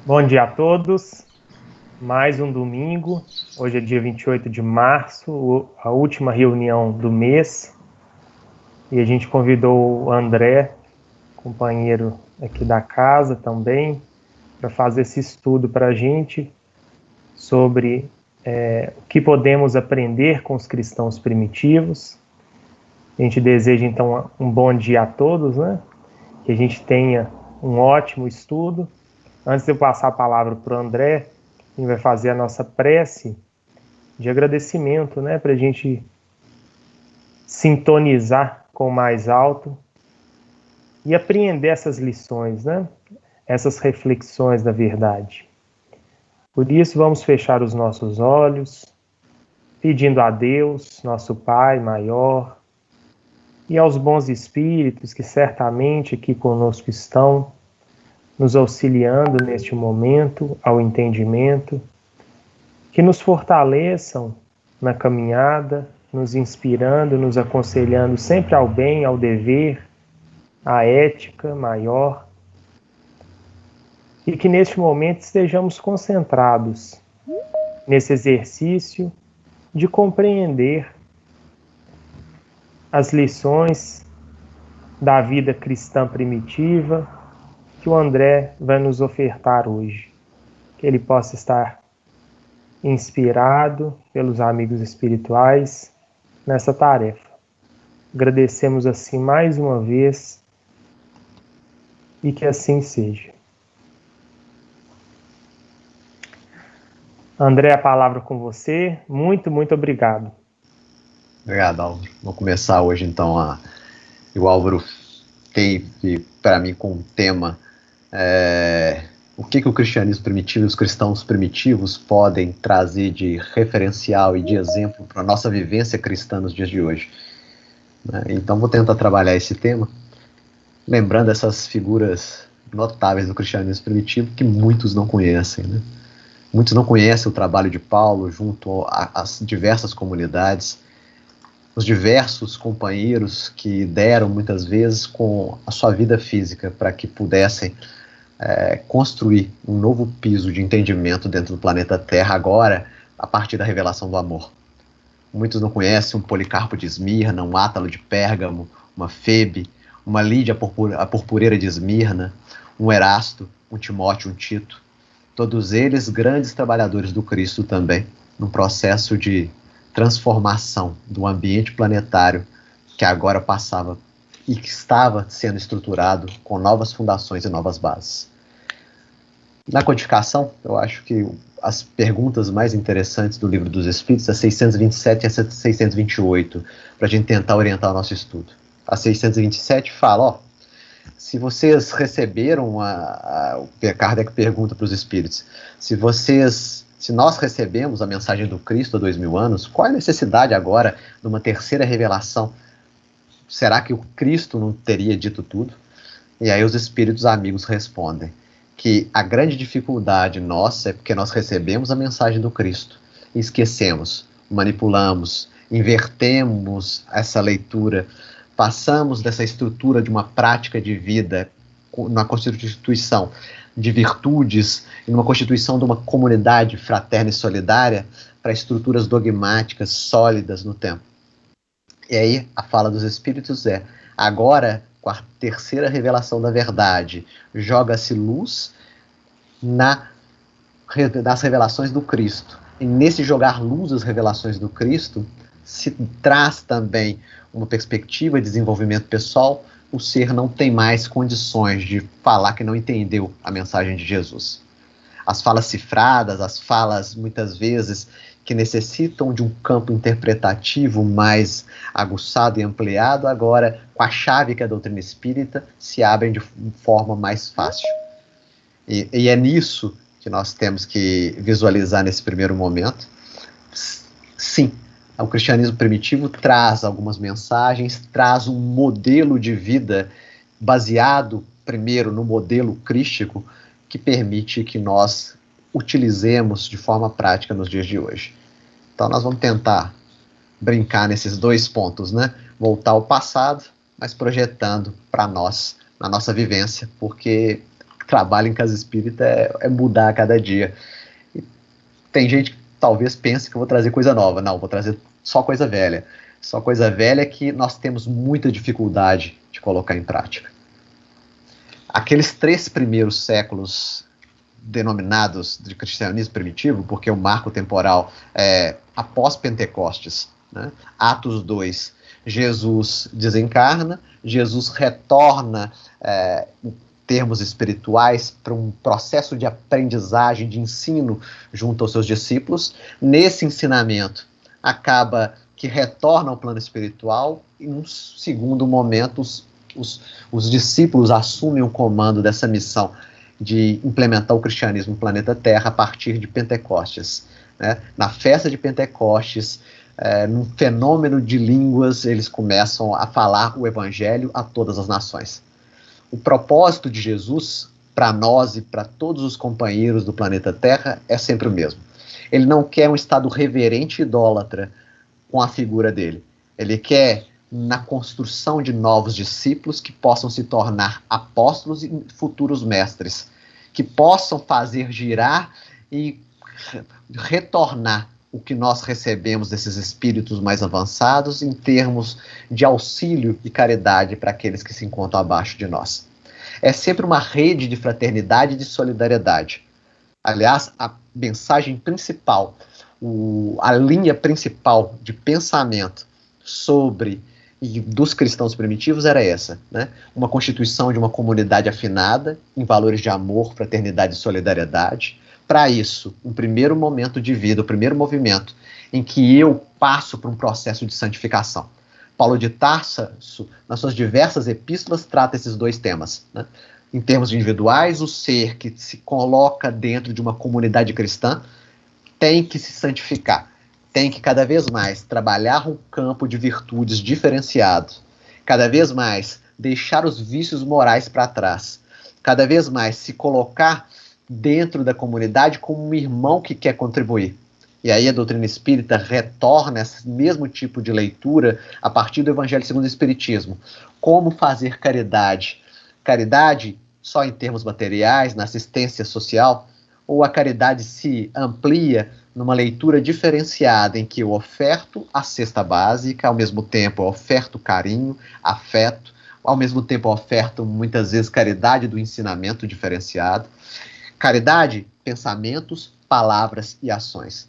Bom dia a todos. Mais um domingo. Hoje é dia 28 de março, a última reunião do mês. E a gente convidou o André, companheiro aqui da casa também, para fazer esse estudo para a gente sobre o que podemos aprender com os cristãos primitivos. A gente deseja, então, um bom dia a todos, né? Que a gente tenha um ótimo estudo. Antes de eu passar a palavra para o André, a gente vai fazer a nossa prece de agradecimento, né? Para a gente sintonizar com o mais alto e apreender essas lições, né? Essas reflexões da verdade. Por isso, vamos fechar os nossos olhos, pedindo a Deus, nosso Pai maior, e aos bons espíritos que certamente aqui conosco estão, nos auxiliando neste momento ao entendimento, que nos fortaleçam na caminhada, nos inspirando, nos aconselhando sempre ao bem, ao dever, à ética maior, e que neste momento estejamos concentrados nesse exercício de compreender as lições da vida cristã primitiva que o André vai nos ofertar hoje. Que ele possa estar inspirado pelos amigos espirituais nessa tarefa. Agradecemos assim mais uma vez e que assim seja. André, a palavra com você. Muito, muito obrigado. Obrigado, Álvaro. Vou começar hoje, então, o Álvaro teve para mim com um tema o que o cristianismo primitivo e os cristãos primitivos podem trazer de referencial e de exemplo para a nossa vivência cristã nos dias de hoje. Então vou tentar trabalhar esse tema, lembrando essas figuras notáveis do cristianismo primitivo que muitos não conhecem, né? Muitos não conhecem o trabalho de Paulo junto às diversas comunidades, os diversos companheiros que deram muitas vezes com a sua vida física para que pudessem construir um novo piso de entendimento dentro do planeta Terra agora, a partir da revelação do amor. Muitos não conhecem um Policarpo de Esmirna, um Átalo de Pérgamo, uma Febe, uma Lídia, a purpureira de Esmirna, um Erasto, um Timóteo, um Tito. Todos eles grandes trabalhadores do Cristo também, num processo de transformação do ambiente planetário que agora passava e que estava sendo estruturado com novas fundações e novas bases. Na codificação, eu acho que as perguntas mais interessantes do Livro dos Espíritos, a 627 e a 628, para a gente tentar orientar o nosso estudo. A 627 fala, se vocês receberam, o Kardec pergunta para os Espíritos, se nós recebemos a mensagem do Cristo há 2000 anos, qual é a necessidade agora de uma terceira revelação? Será que o Cristo não teria dito tudo? E aí os Espíritos amigos respondem que a grande dificuldade nossa é porque nós recebemos a mensagem do Cristo e esquecemos, manipulamos, invertemos essa leitura, passamos dessa estrutura de uma prática de vida, na constituição de virtudes, numa constituição de uma comunidade fraterna e solidária, para estruturas dogmáticas sólidas no tempo. E aí a fala dos Espíritos agora, com a terceira revelação da verdade, joga-se luz nas revelações do Cristo. E nesse jogar luz às revelações do Cristo, se traz também uma perspectiva de desenvolvimento pessoal. O ser não tem mais condições de falar que não entendeu a mensagem de Jesus. As falas cifradas, as falas, muitas vezes, que necessitam de um campo interpretativo mais aguçado e ampliado, agora, com a chave que é a doutrina espírita, se abrem de forma mais fácil. E é nisso que nós temos que visualizar nesse primeiro momento. Sim, o cristianismo primitivo traz algumas mensagens, traz um modelo de vida baseado, primeiro, no modelo crístico, que permite que nós utilizemos de forma prática nos dias de hoje. Então nós vamos tentar brincar nesses dois pontos, né? Voltar ao passado, mas projetando para nós, na nossa vivência, porque trabalho em casa espírita é mudar a cada dia. E tem gente que talvez pense que eu vou trazer coisa nova. Não, vou trazer só coisa velha. Só coisa velha que nós temos muita dificuldade de colocar em prática. Aqueles 3 primeiros séculos denominados de cristianismo primitivo, porque o marco temporal é após Pentecostes, né? Atos 2, Jesus desencarna, Jesus retorna em termos espirituais para um processo de aprendizagem, de ensino junto aos seus discípulos. Nesse ensinamento acaba que retorna ao plano espiritual e num segundo momento os discípulos assumem o comando dessa missão de implementar o cristianismo no planeta Terra a partir de Pentecostes, né? Na festa de Pentecostes, num fenômeno de línguas, eles começam a falar o evangelho a todas as nações. O propósito de Jesus, para nós e para todos os companheiros do planeta Terra, é sempre o mesmo. Ele não quer um estado reverente e idólatra com a figura dele. Ele quer na construção de novos discípulos que possam se tornar apóstolos e futuros mestres, que possam fazer girar e retornar o que nós recebemos desses espíritos mais avançados em termos de auxílio e caridade para aqueles que se encontram abaixo de nós. É sempre uma rede de fraternidade e de solidariedade. Aliás, a mensagem principal, a linha principal de pensamento e dos cristãos primitivos era essa, né? Uma constituição de uma comunidade afinada em valores de amor, fraternidade e solidariedade. Para isso, um primeiro momento de vida, o primeiro movimento em que eu passo por um processo de santificação. Paulo de Tarso, nas suas diversas epístolas, trata esses 2 temas, né? Em termos individuais, o ser que se coloca dentro de uma comunidade cristã tem que se santificar. Tem que cada vez mais trabalhar um campo de virtudes diferenciado, cada vez mais deixar os vícios morais para trás, cada vez mais se colocar dentro da comunidade como um irmão que quer contribuir. E aí a doutrina espírita retorna esse mesmo tipo de leitura a partir do Evangelho segundo o Espiritismo. Como fazer caridade? Caridade só em termos materiais, na assistência social? Ou a caridade se amplia numa leitura diferenciada em que eu oferto a cesta básica, ao mesmo tempo eu oferto carinho, afeto, ao mesmo tempo eu oferto muitas vezes caridade do ensinamento diferenciado. Caridade, pensamentos, palavras e ações.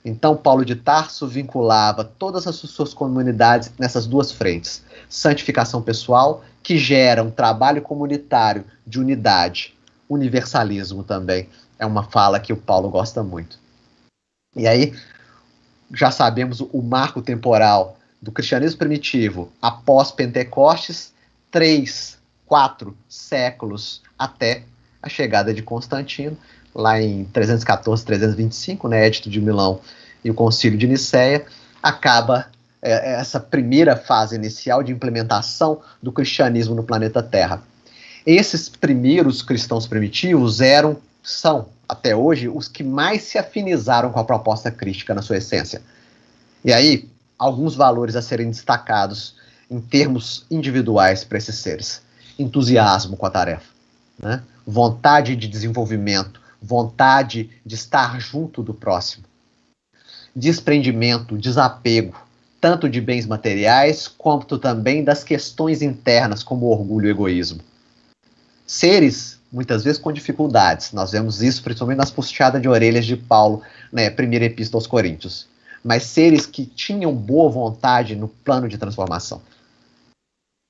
Então Paulo de Tarso vinculava todas as suas comunidades nessas 2 frentes. Santificação pessoal, que gera um trabalho comunitário de unidade. Universalismo também é uma fala que o Paulo gosta muito. E aí, já sabemos o marco temporal do cristianismo primitivo após Pentecostes, 3, 4 séculos até a chegada de Constantino, lá em 314, 325, né, Edito de Milão e o Concílio de Nicéia, acaba essa primeira fase inicial de implementação do cristianismo no planeta Terra. Esses primeiros cristãos primitivos são, até hoje, os que mais se afinizaram com a proposta crística na sua essência. E aí, alguns valores a serem destacados em termos individuais para esses seres. Entusiasmo com a tarefa, né? Vontade de desenvolvimento, vontade de estar junto do próximo. Desprendimento, desapego, tanto de bens materiais, quanto também das questões internas, como orgulho e egoísmo. Seres, muitas vezes, com dificuldades. Nós vemos isso principalmente nas puxadas de orelhas de Paulo, né, primeira epístola aos Coríntios. Mas seres que tinham boa vontade no plano de transformação.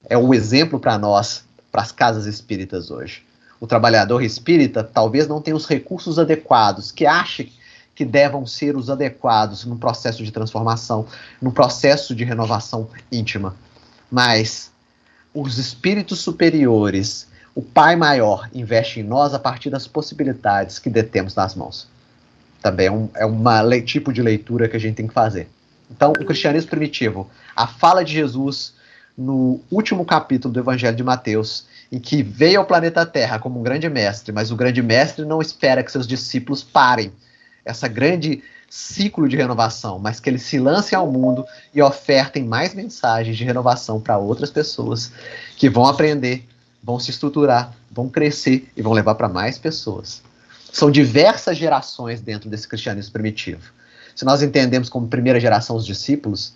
É um exemplo para nós, para as casas espíritas hoje. O trabalhador espírita talvez não tenha os recursos adequados, que ache que devam ser os adequados no processo de transformação, no processo de renovação íntima. Mas os espíritos superiores, o Pai Maior, investe em nós a partir das possibilidades que detemos nas mãos. Também é um tipo de leitura que a gente tem que fazer. Então, o cristianismo primitivo, a fala de Jesus no último capítulo do Evangelho de Mateus, em que veio ao planeta Terra como um grande mestre, mas o grande mestre não espera que seus discípulos parem essa grande ciclo de renovação, mas que eles se lancem ao mundo e ofertem mais mensagens de renovação para outras pessoas que vão aprender, vão se estruturar, vão vão crescer e vão levar para mais pessoas. São diversas gerações dentro desse cristianismo primitivo. Se nós entendemos como primeira geração os discípulos,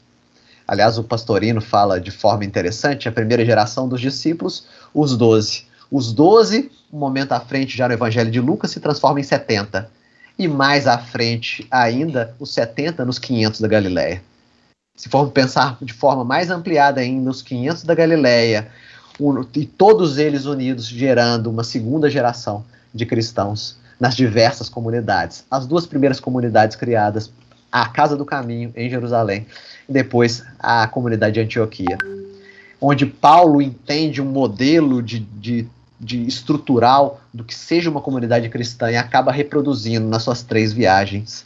aliás, o Pastorino fala de forma interessante, a primeira geração dos discípulos, os 12. Os 12, um momento à frente, já no Evangelho de Lucas, se transformam em 70. E mais à frente ainda, os 70 nos 500 da Galileia. Se formos pensar de forma mais ampliada ainda, os 500 da Galileia, e todos eles unidos, gerando uma segunda geração de cristãos nas diversas comunidades. As duas primeiras comunidades criadas, a Casa do Caminho, em Jerusalém, e depois a comunidade de Antioquia, onde Paulo entende um modelo de estrutural do que seja uma comunidade cristã e acaba reproduzindo nas suas 3 viagens,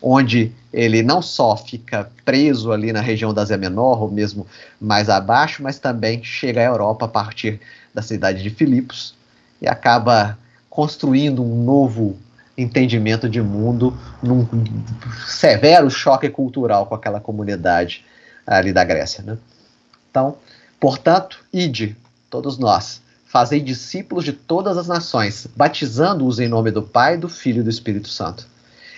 onde ele não só fica preso ali na região da Ásia Menor, ou mesmo mais abaixo, mas também chega à Europa a partir da cidade de Filipos e acaba construindo um novo entendimento de mundo, num severo choque cultural com aquela comunidade ali da Grécia, né? Então, portanto, ide, todos nós, fazei discípulos de todas as nações, batizando-os em nome do Pai, do Filho e do Espírito Santo,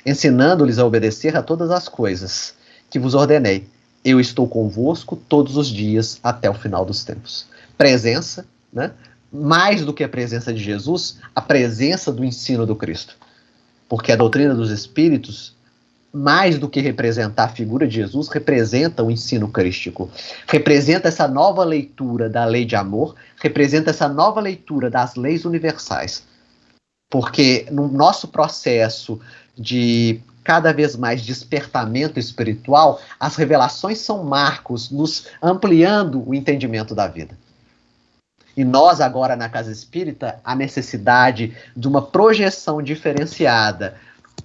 ensinando-lhes a obedecer a todas as coisas que vos ordenei. Eu estou convosco todos os dias até o final dos tempos. Presença, né? Mais do que a presença de Jesus, a presença do ensino do Cristo. Porque a doutrina dos Espíritos, mais do que representar a figura de Jesus, representa o ensino crístico. Representa essa nova leitura da lei de amor, representa essa nova leitura das leis universais. Porque no nosso processo de cada vez mais despertamento espiritual, as revelações são marcos, nos ampliando o entendimento da vida. E nós agora na Casa Espírita, a necessidade de uma projeção diferenciada,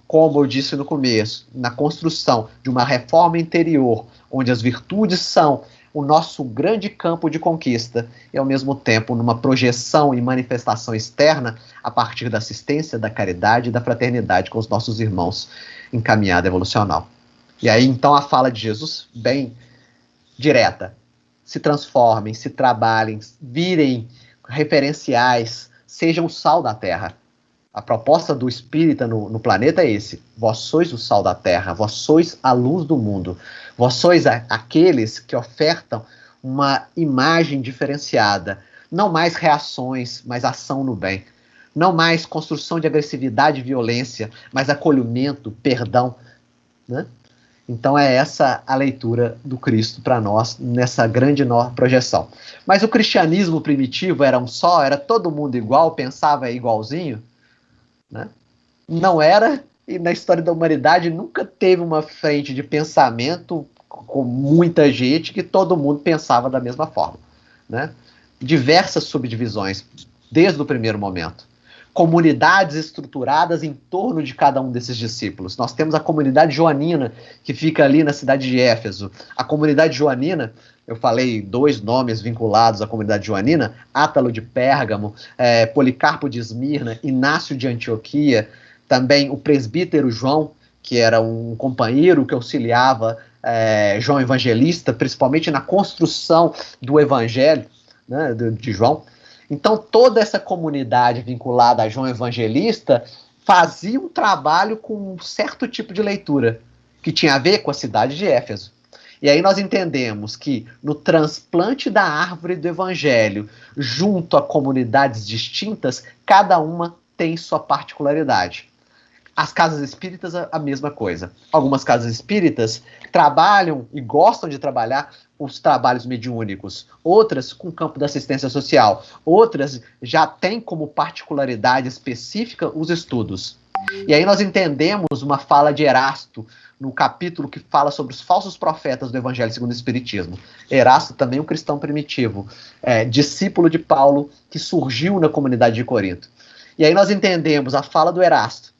como eu disse no começo, na construção de uma reforma interior, onde as virtudes são o nosso grande campo de conquista, e ao mesmo tempo numa projeção e manifestação externa a partir da assistência, da caridade e da fraternidade com os nossos irmãos em caminhada evolucional. E aí então a fala de Jesus, bem direta: se transformem, se trabalhem, virem referenciais, sejam o sal da terra. A proposta do espírita no planeta é esse: vós sois o sal da terra, vós sois a luz do mundo, vós sois aqueles que ofertam uma imagem diferenciada, não mais reações, mas ação no bem, não mais construção de agressividade e violência, mas acolhimento, perdão, né? Então é essa a leitura do Cristo para nós, nessa grande projeção. Mas o cristianismo primitivo era um só, era todo mundo igual, pensava igualzinho, né? Não era, e na história da humanidade nunca teve uma frente de pensamento com muita gente que todo mundo pensava da mesma forma, né? Diversas subdivisões, desde o primeiro momento. Comunidades estruturadas em torno de cada um desses discípulos. Nós temos a comunidade joanina, que fica ali na cidade de Éfeso. A comunidade joanina, eu falei 2 nomes vinculados à comunidade joanina: Átalo de Pérgamo, Policarpo de Esmirna, Inácio de Antioquia, também o presbítero João, que era um companheiro que auxiliava João Evangelista, principalmente na construção do Evangelho, né, de João. Então, toda essa comunidade vinculada a João Evangelista fazia um trabalho com um certo tipo de leitura, que tinha a ver com a cidade de Éfeso. E aí nós entendemos que no transplante da árvore do Evangelho, junto a comunidades distintas, cada uma tem sua particularidade. As casas espíritas, a mesma coisa. Algumas casas espíritas trabalham e gostam de trabalhar os trabalhos mediúnicos, outras com o campo da assistência social, outras já têm como particularidade específica os estudos. E aí nós entendemos uma fala de Erasto, no capítulo que fala sobre os falsos profetas do Evangelho segundo o Espiritismo. Erasto também um cristão primitivo, discípulo de Paulo, que surgiu na comunidade de Corinto. E aí nós entendemos a fala do Erasto.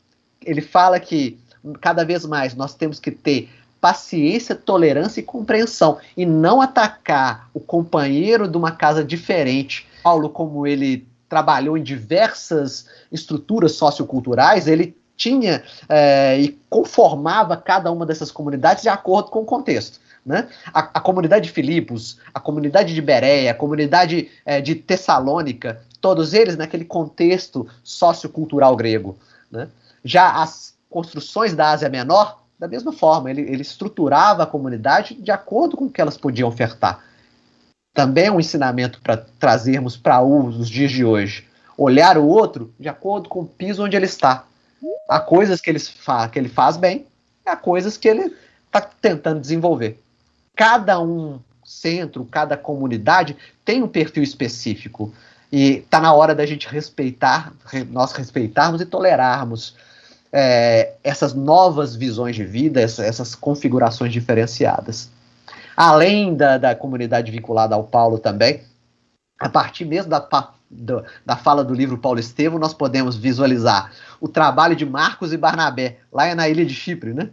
Ele fala que cada vez mais nós temos que ter paciência, tolerância e compreensão, e não atacar o companheiro de uma casa diferente. Paulo, como ele trabalhou em diversas estruturas socioculturais, ele tinha e conformava cada uma dessas comunidades de acordo com o contexto, né? A comunidade de Filipos, a comunidade de Bereia, a comunidade de Tessalônica todos eles naquele contexto sociocultural grego, né? Já as construções da Ásia Menor, da mesma forma, ele estruturava a comunidade de acordo com o que elas podiam ofertar. Também é um ensinamento para trazermos para os dias de hoje. Olhar o outro de acordo com o piso onde ele está. Há coisas que ele faz bem, há coisas que ele está tentando desenvolver. Cada centro, cada comunidade tem um perfil específico. E está na hora da gente nós respeitarmos e tolerarmos essas novas visões de vida, essas configurações diferenciadas. Além da comunidade vinculada ao Paulo também, a partir mesmo da fala do livro Paulo Estevão, nós podemos visualizar o trabalho de Marcos e Barnabé, lá na ilha de Chipre, né?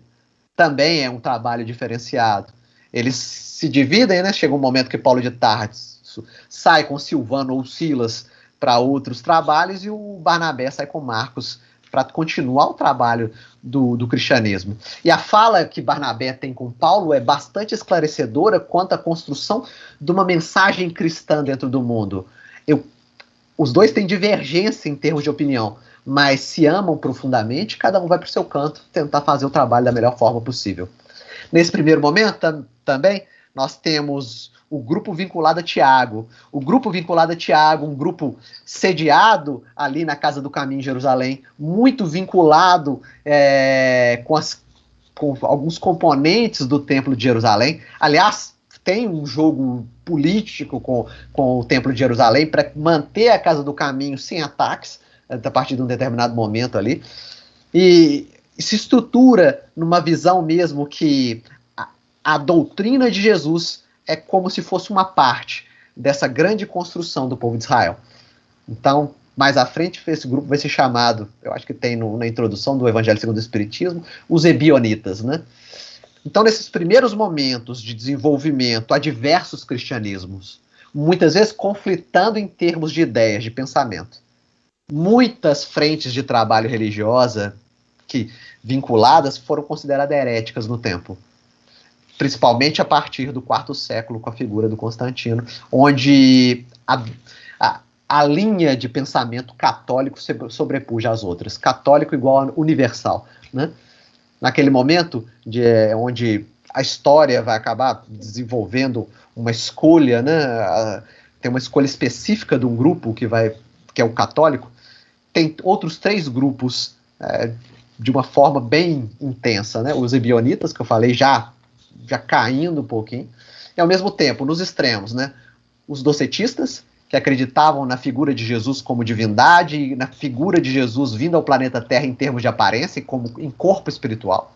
Também é um trabalho diferenciado. Eles se dividem, né? Chega um momento que Paulo de Tarso sai com Silvano ou Silas para outros trabalhos e o Barnabé sai com Marcos para continuar o trabalho do cristianismo. E a fala que Barnabé tem com Paulo é bastante esclarecedora quanto à construção de uma mensagem cristã dentro do mundo. Os dois têm divergência em termos de opinião, mas se amam profundamente, cada um vai para o seu canto tentar fazer o trabalho da melhor forma possível. Nesse primeiro momento, também, nós temos o grupo vinculado a Tiago. O grupo vinculado a Tiago, um grupo sediado ali na Casa do Caminho em Jerusalém, muito vinculado com alguns componentes do Templo de Jerusalém. Aliás, tem um jogo político com o Templo de Jerusalém para manter a Casa do Caminho sem ataques, a partir de um determinado momento ali. E se estrutura numa visão mesmo que a doutrina de Jesus é como se fosse uma parte dessa grande construção do povo de Israel. Então, mais à frente, esse grupo vai ser chamado, eu acho que tem na introdução do Evangelho segundo o Espiritismo, os Ebionitas, né? Então, nesses primeiros momentos de desenvolvimento, há diversos cristianismos, muitas vezes conflitando em termos de ideias, de pensamento. Muitas frentes de trabalho religiosa que vinculadas foram consideradas heréticas no tempo. Principalmente a partir do IV século, com a figura do Constantino, onde a linha de pensamento católico sobrepuja as outras. Católico igual a universal, né? Naquele momento onde a história vai acabar desenvolvendo uma escolha, né? Tem uma escolha específica de um grupo que é o católico, tem outros 3 grupos de uma forma bem intensa, né? Os ebionitas, que eu falei, já caindo um pouquinho, e ao mesmo tempo, nos extremos, né? Os docetistas, que acreditavam na figura de Jesus como divindade, e na figura de Jesus vindo ao planeta Terra em termos de aparência, como em corpo espiritual,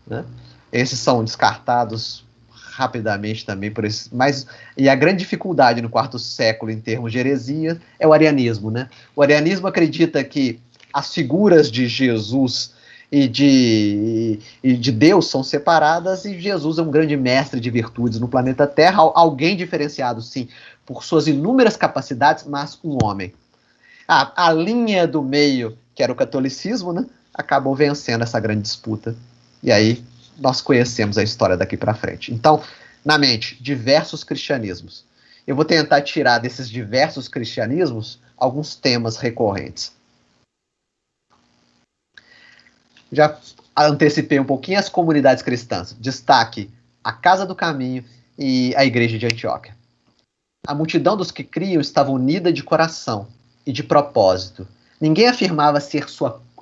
né? Esses são descartados rapidamente também por esses. E a grande dificuldade no IV século, em termos de heresia, é o arianismo, né? O arianismo acredita que as figuras de Jesus e de Deus são separadas, e Jesus é um grande mestre de virtudes no planeta Terra, alguém diferenciado, sim, por suas inúmeras capacidades, mas um homem. A linha do meio, que era o catolicismo, né, acabou vencendo essa grande disputa. E aí nós conhecemos a história daqui para frente. Então, na mente, diversos cristianismos. Eu vou tentar tirar desses diversos cristianismos alguns temas recorrentes. Já antecipei um pouquinho as comunidades cristãs. Destaque a Casa do Caminho e a Igreja de Antioquia. A multidão dos que criam estava unida de coração e de propósito. Ninguém afirmava ser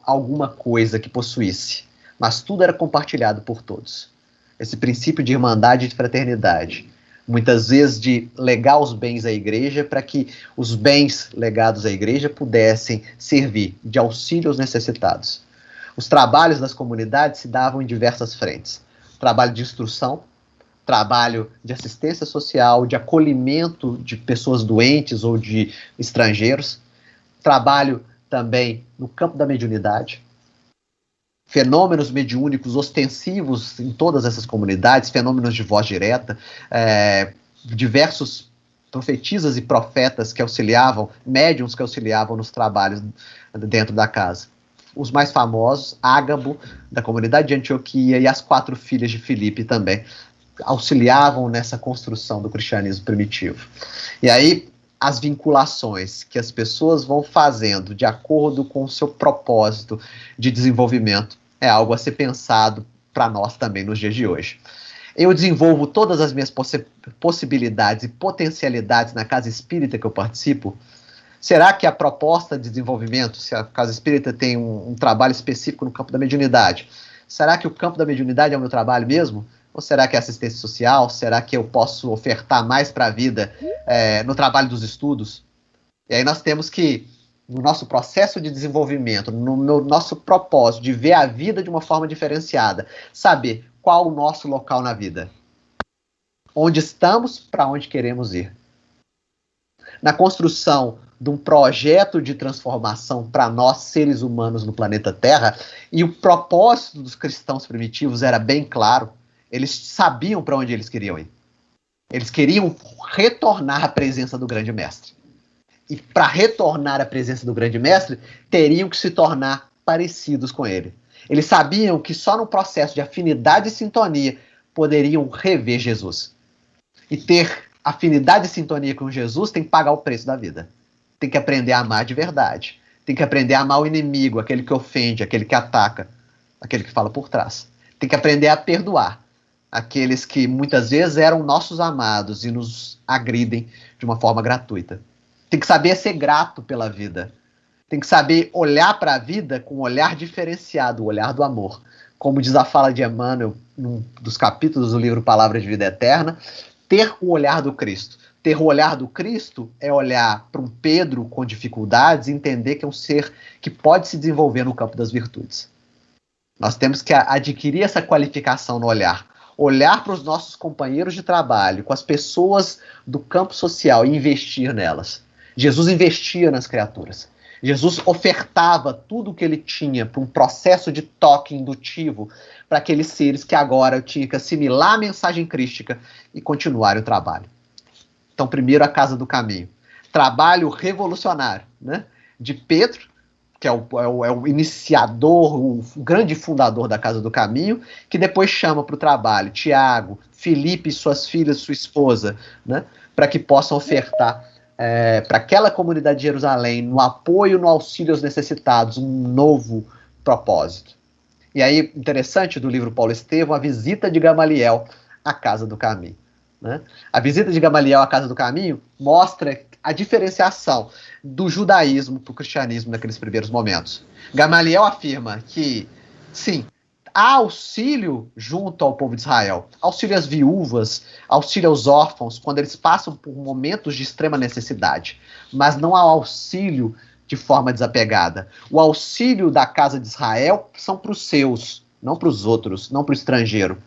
alguma coisa que possuísse, mas tudo era compartilhado por todos. Esse princípio de irmandade e de fraternidade. Muitas vezes de legar os bens à igreja para que os bens legados à igreja pudessem servir de auxílio aos necessitados. Os trabalhos das comunidades se davam em diversas frentes. Trabalho de instrução, trabalho de assistência social, de acolhimento de pessoas doentes ou de estrangeiros, trabalho também no campo da mediunidade, fenômenos mediúnicos ostensivos em todas essas comunidades, fenômenos de voz direta, diversos profetisas e profetas que auxiliavam, médiuns que auxiliavam nos trabalhos dentro da casa. Os mais famosos, Ágabo, da comunidade de Antioquia, e as 4 filhas de Filipe também, auxiliavam nessa construção do cristianismo primitivo. E aí, as vinculações que as pessoas vão fazendo de acordo com o seu propósito de desenvolvimento é algo a ser pensado para nós também nos dias de hoje. Eu desenvolvo todas as minhas possibilidades e potencialidades na casa espírita que eu participo? Será que a proposta de desenvolvimento, se a casa espírita tem um trabalho específico no campo da mediunidade, será que o campo da mediunidade é o meu trabalho mesmo? Ou será que é assistência social? Será que eu posso ofertar mais para a vida no trabalho dos estudos? E aí nós temos que, no nosso processo de desenvolvimento, no nosso propósito de ver a vida de uma forma diferenciada, saber qual o nosso local na vida. Onde estamos, para onde queremos ir. Na construção de um projeto de transformação para nós, seres humanos no planeta Terra, e o propósito dos cristãos primitivos era bem claro, eles sabiam para onde eles queriam ir. Eles queriam retornar à presença do grande mestre. E para retornar à presença do grande mestre, teriam que se tornar parecidos com ele. Eles sabiam que só no processo de afinidade e sintonia poderiam rever Jesus. E ter afinidade e sintonia com Jesus tem que pagar o preço da vida. Tem que aprender a amar de verdade. Tem que aprender a amar o inimigo, aquele que ofende, aquele que ataca, aquele que fala por trás. Tem que aprender a perdoar aqueles que muitas vezes eram nossos amados e nos agridem de uma forma gratuita. Tem que saber ser grato pela vida. Tem que saber olhar para a vida com um olhar diferenciado, o olhar do amor. Como diz a fala de Emmanuel, num dos capítulos do livro Palavra de Vida Eterna, ter o olhar do Cristo. Ter o olhar do Cristo é olhar para um Pedro com dificuldades e entender que é um ser que pode se desenvolver no campo das virtudes. Nós temos que adquirir essa qualificação no olhar. Olhar para os nossos companheiros de trabalho, com as pessoas do campo social e investir nelas. Jesus investia nas criaturas. Jesus ofertava tudo o que ele tinha para um processo de toque indutivo para aqueles seres que agora tinham que assimilar a mensagem crística e continuar o trabalho. Então, primeiro, a Casa do Caminho. Trabalho revolucionário, né? De Pedro, que é o iniciador, o grande fundador da Casa do Caminho, que depois chama para o trabalho Tiago, Felipe, suas filhas, sua esposa, né? Para que possam ofertar para aquela comunidade de Jerusalém, no apoio, no auxílio aos necessitados, um novo propósito. E aí, interessante do livro Paulo Estevão, a visita de Gamaliel à Casa do Caminho. Né? A visita de Gamaliel à Casa do Caminho mostra a diferenciação do judaísmo para o cristianismo naqueles primeiros momentos. Gamaliel afirma que, sim, há auxílio junto ao povo de Israel, auxílio às viúvas, auxílio aos órfãos, quando eles passam por momentos de extrema necessidade, mas não há auxílio de forma desapegada. O auxílio da casa de Israel são para os seus, não para os outros, não para o estrangeiro.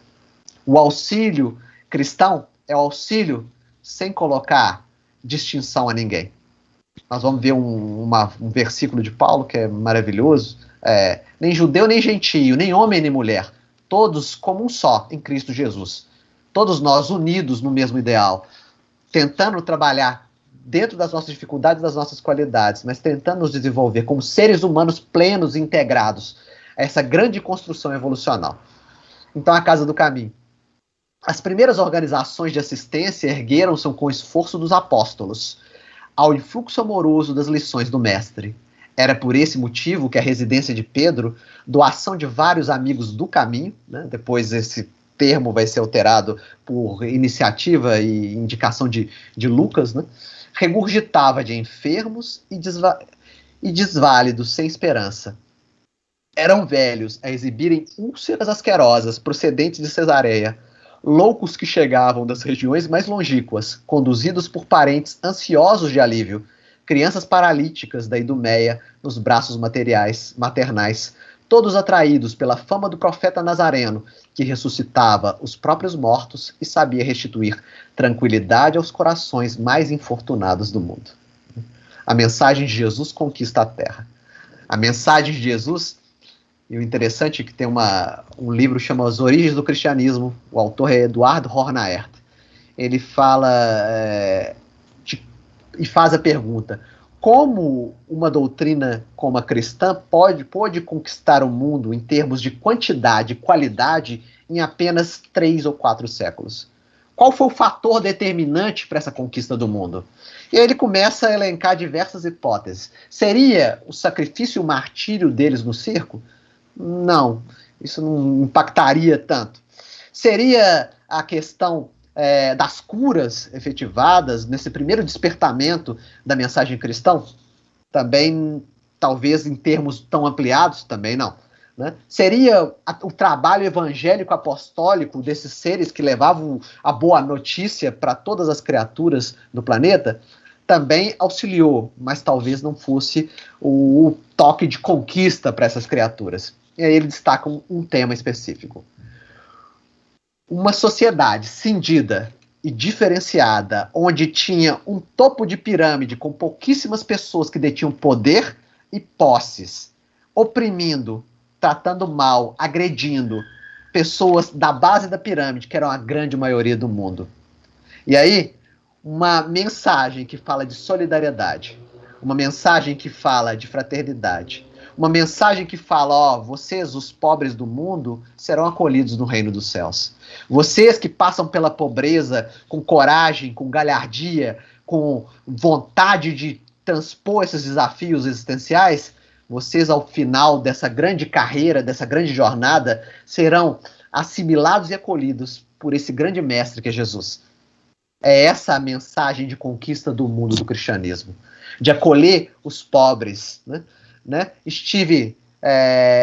O auxílio cristão é o auxílio sem colocar distinção a ninguém. Nós vamos ver um versículo de Paulo que é maravilhoso. Nem judeu, nem gentio, nem homem, nem mulher, todos como um só em Cristo Jesus. Todos nós unidos no mesmo ideal, tentando trabalhar dentro das nossas dificuldades, das nossas qualidades, mas tentando nos desenvolver como seres humanos plenos e integrados a essa grande construção evolucional. Então, a Casa do Caminho. As primeiras organizações de assistência ergueram-se com o esforço dos apóstolos, ao influxo amoroso das lições do mestre. Era por esse motivo que a residência de Pedro, doação de vários amigos do caminho, né, depois esse termo vai ser alterado por iniciativa e indicação de Lucas, né, regurgitava de enfermos e desválidos sem esperança. Eram velhos a exibirem úlceras asquerosas procedentes de Cesareia, loucos que chegavam das regiões mais longínquas, conduzidos por parentes ansiosos de alívio, crianças paralíticas da Idumeia nos braços maternais, todos atraídos pela fama do profeta Nazareno, que ressuscitava os próprios mortos e sabia restituir tranquilidade aos corações mais infortunados do mundo. A mensagem de Jesus conquista a terra. A mensagem de Jesus, e o interessante é que tem um livro que chama As Origens do Cristianismo, o autor é Eduardo Hornaert. Ele fala e faz a pergunta: como uma doutrina como a cristã pode conquistar o mundo em termos de quantidade e qualidade em apenas 3 ou 4 séculos? qual foi o fator determinante para essa conquista do mundo? E aí ele começa a elencar diversas hipóteses. Seria o sacrifício e o martírio deles no circo? Não, isso não impactaria tanto. Seria a questão das curas efetivadas nesse primeiro despertamento da mensagem cristã? Também, talvez em termos tão ampliados, também não. Né? Seria o trabalho evangélico apostólico desses seres que levavam a boa notícia para todas as criaturas do planeta? Também auxiliou, mas talvez não fosse o toque de conquista para essas criaturas. E aí ele destaca um tema específico. Uma sociedade cindida e diferenciada, onde tinha um topo de pirâmide com pouquíssimas pessoas que detinham poder e posses, oprimindo, tratando mal, agredindo pessoas da base da pirâmide, que eram a grande maioria do mundo. E aí, uma mensagem que fala de solidariedade, uma mensagem que fala de fraternidade, uma mensagem que fala, vocês, os pobres do mundo, serão acolhidos no reino dos céus. Vocês que passam pela pobreza com coragem, com galhardia, com vontade de transpor esses desafios existenciais, vocês, ao final dessa grande carreira, dessa grande jornada, serão assimilados e acolhidos por esse grande mestre que é Jesus. É essa a mensagem de conquista do mundo do cristianismo. De acolher os pobres. Né? Estive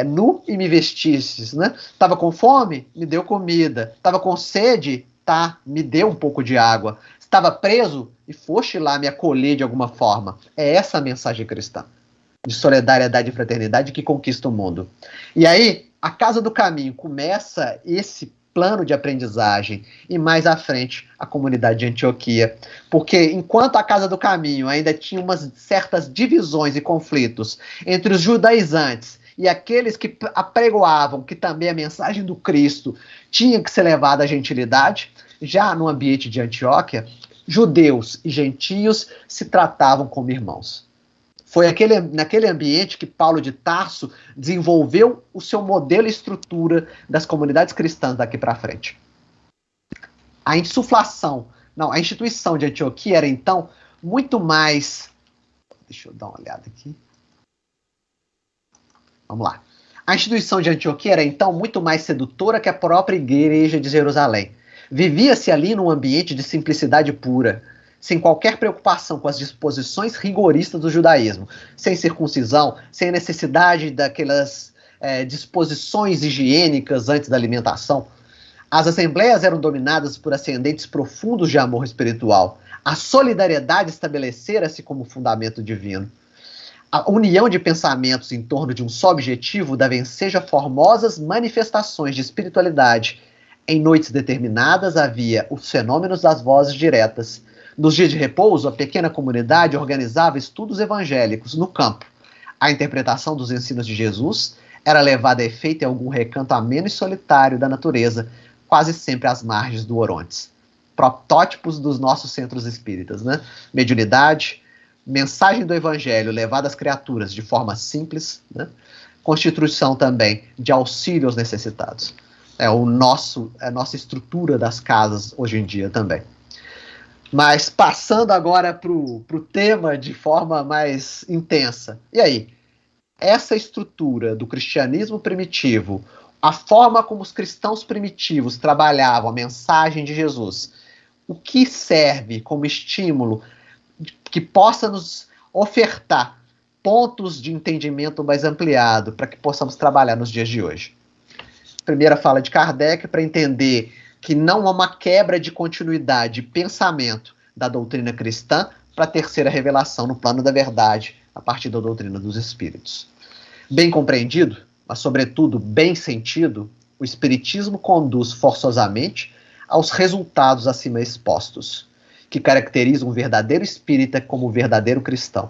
nu e me vestistes. Né? Estava com fome? Me deu comida. Estava com sede? Tá, me deu um pouco de água. Estava preso? E foste lá me acolher de alguma forma. É essa a mensagem cristã. De solidariedade e fraternidade que conquista o mundo. E aí, a Casa do Caminho começa esse plano de aprendizagem e mais à frente a comunidade de Antioquia. Porque enquanto a Casa do Caminho ainda tinha umas certas divisões e conflitos entre os judaizantes e aqueles que apregoavam que também a mensagem do Cristo tinha que ser levada à gentilidade, já no ambiente de Antioquia, judeus e gentios se tratavam como irmãos. Foi naquele ambiente que Paulo de Tarso desenvolveu o seu modelo e estrutura das comunidades cristãs daqui para frente. A instituição de Antioquia era, então, muito mais... Deixa eu dar uma olhada aqui. Vamos lá. A instituição de Antioquia era, então, muito mais sedutora que a própria igreja de Jerusalém. Vivia-se ali num ambiente de simplicidade pura, sem qualquer preocupação com as disposições rigoristas do judaísmo, sem circuncisão, sem necessidade daquelas disposições higiênicas antes da alimentação. As assembleias eram dominadas por ascendentes profundos de amor espiritual. A solidariedade estabelecera-se como fundamento divino. A união de pensamentos em torno de um só objetivo dava ensejo a formosas manifestações de espiritualidade. Em noites determinadas havia os fenômenos das vozes diretas. Nos dias de repouso, a pequena comunidade organizava estudos evangélicos no campo. A interpretação dos ensinos de Jesus era levada a efeito em algum recanto ameno e solitário da natureza, quase sempre às margens do Orontes. Protótipos dos nossos centros espíritas, né? Mediunidade, mensagem do evangelho levada às criaturas de forma simples, né? Constituição também de auxílio aos necessitados. É a nossa estrutura das casas hoje em dia também. Mas passando agora para o tema de forma mais intensa. E aí? Essa estrutura do cristianismo primitivo, a forma como os cristãos primitivos trabalhavam a mensagem de Jesus, o que serve como estímulo que possa nos ofertar pontos de entendimento mais ampliado para que possamos trabalhar nos dias de hoje? Primeira fala de Kardec para entender que não há uma quebra de continuidade de pensamento da doutrina cristã para a terceira revelação no plano da verdade, a partir da doutrina dos espíritos. Bem compreendido, mas sobretudo bem sentido, o espiritismo conduz forçosamente aos resultados acima expostos, que caracterizam um verdadeiro espírita como um verdadeiro cristão,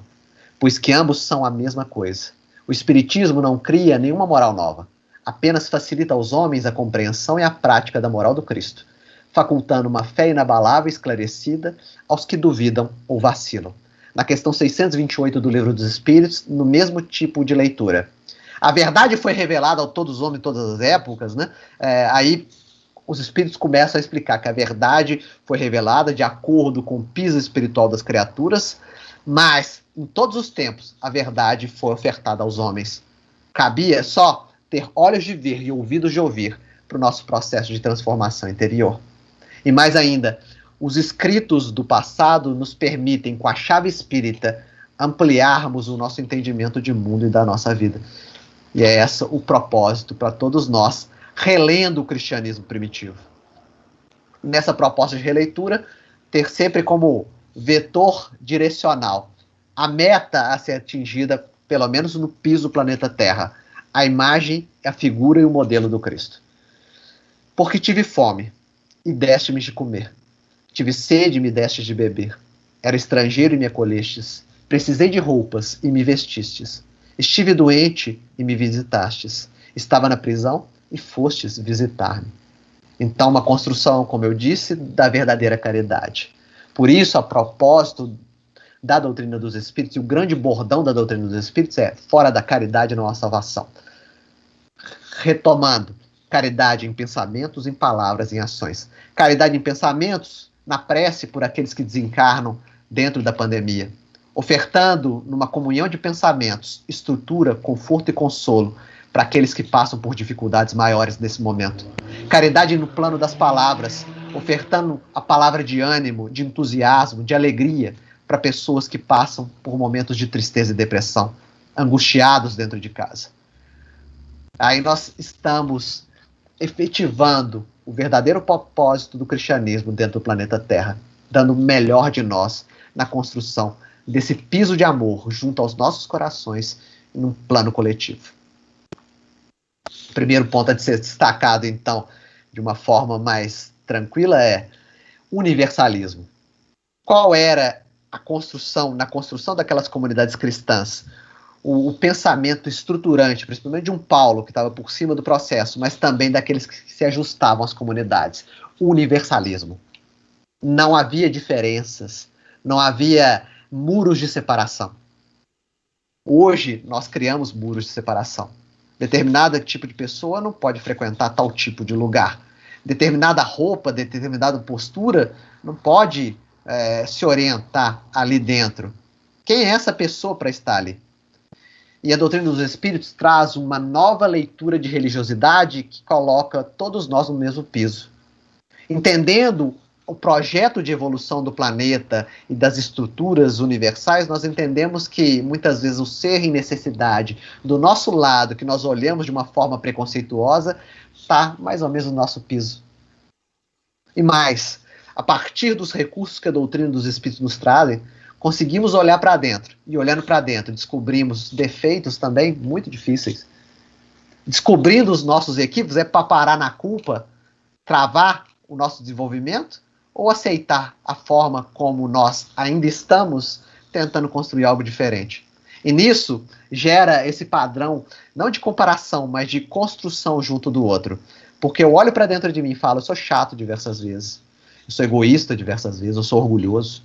pois que ambos são a mesma coisa. O espiritismo não cria nenhuma moral nova, apenas facilita aos homens a compreensão e a prática da moral do Cristo, facultando uma fé inabalável e esclarecida aos que duvidam ou vacilam. Na questão 628 do Livro dos Espíritos, no mesmo tipo de leitura. A verdade foi revelada a todos os homens em todas as épocas, né? Aí os espíritos começam a explicar que a verdade foi revelada de acordo com o piso espiritual das criaturas, mas, em todos os tempos, a verdade foi ofertada aos homens. Cabia só ter olhos de ver e ouvidos de ouvir para o nosso processo de transformação interior. E mais ainda, os escritos do passado nos permitem, com a chave espírita, ampliarmos o nosso entendimento de mundo e da nossa vida. E é esse o propósito para todos nós, relendo o cristianismo primitivo. Nessa proposta de releitura, ter sempre como vetor direcional a meta a ser atingida, pelo menos no piso do planeta Terra, a imagem, a figura e o modelo do Cristo. Porque tive fome, e deste-me de comer. Tive sede, e me destes de beber. Era estrangeiro, e me acolhestes. Precisei de roupas, e me vestistes. Estive doente, e me visitastes. Estava na prisão, e fostes visitar-me. Então, uma construção, como eu disse, da verdadeira caridade. Por isso, a propósito da doutrina dos Espíritos, e o grande bordão da doutrina dos Espíritos é: fora da caridade não há salvação. Retomando, caridade em pensamentos, em palavras, em ações. Caridade em pensamentos, na prece por aqueles que desencarnam dentro da pandemia. Ofertando, numa comunhão de pensamentos, estrutura, conforto e consolo para aqueles que passam por dificuldades maiores nesse momento. Caridade no plano das palavras, ofertando a palavra de ânimo, de entusiasmo, de alegria para pessoas que passam por momentos de tristeza e depressão, angustiados dentro de casa. Aí nós estamos efetivando o verdadeiro propósito do cristianismo dentro do planeta Terra, dando o melhor de nós na construção desse piso de amor junto aos nossos corações em um plano coletivo. O primeiro ponto a ser destacado, então, de uma forma mais tranquila é universalismo. Qual era a construção, na construção daquelas comunidades cristãs, o pensamento estruturante, principalmente de um Paulo, que estava por cima do processo, mas também daqueles que se ajustavam às comunidades? O universalismo. Não havia diferenças, não havia muros de separação. Hoje, nós criamos muros de separação. Determinado tipo de pessoa não pode frequentar tal tipo de lugar. Determinada roupa, determinada postura não pode se orientar ali dentro. Quem é essa pessoa para estar ali? E a doutrina dos Espíritos traz uma nova leitura de religiosidade que coloca todos nós no mesmo piso. Entendendo o projeto de evolução do planeta e das estruturas universais, nós entendemos que, muitas vezes, o ser em necessidade do nosso lado, que nós olhamos de uma forma preconceituosa, está mais ou menos no nosso piso. E mais, a partir dos recursos que a doutrina dos Espíritos nos trazem, conseguimos olhar para dentro. E olhando para dentro, descobrimos defeitos também muito difíceis. Descobrindo os nossos equívocos é para parar na culpa, travar o nosso desenvolvimento, ou aceitar a forma como nós ainda estamos tentando construir algo diferente. E nisso gera esse padrão, não de comparação, mas de construção junto do outro. Porque eu olho para dentro de mim e falo: eu sou chato diversas vezes, eu sou egoísta diversas vezes, eu sou orgulhoso,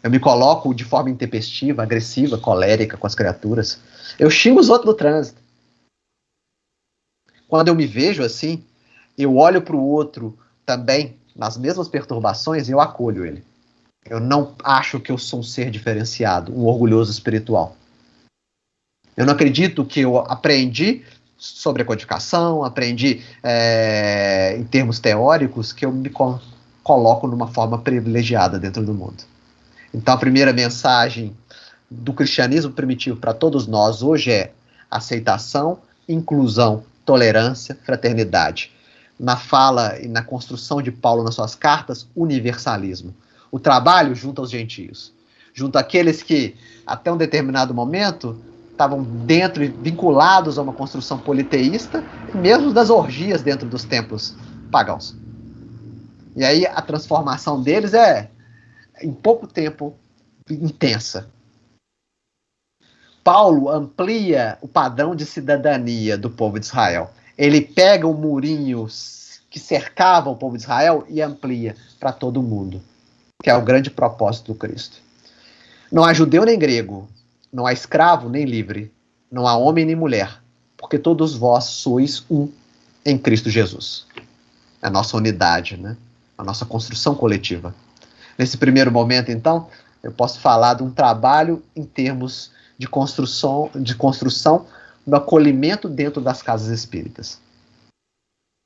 eu me coloco de forma intempestiva, agressiva, colérica com as criaturas, eu xingo os outros no trânsito. Quando eu me vejo assim, eu olho para o outro também nas mesmas perturbações e eu acolho ele. Eu não acho que eu sou um ser diferenciado, um orgulhoso espiritual. Eu não acredito que eu aprendi sobre a codificação, aprendi em termos teóricos, que eu me coloco numa forma privilegiada dentro do mundo. Então a primeira mensagem do cristianismo primitivo para todos nós hoje é aceitação, inclusão, tolerância, fraternidade. Na fala e na construção de Paulo nas suas cartas, universalismo. O trabalho junto aos gentios, junto àqueles que, até um determinado momento, estavam dentro e vinculados a uma construção politeísta, mesmo das orgias dentro dos templos pagãos. E aí a transformação deles é, em pouco tempo, intensa. Paulo amplia o padrão de cidadania do povo de Israel. Ele pega o murinho que cercava o povo de Israel e amplia para todo mundo, que é o grande propósito do Cristo. Não há judeu nem grego, não há escravo nem livre, não há homem nem mulher, porque todos vós sois um em Cristo Jesus. a nossa unidade, né? A nossa construção coletiva. Nesse primeiro momento, então, eu posso falar de um trabalho em termos de construção do acolhimento dentro das casas espíritas.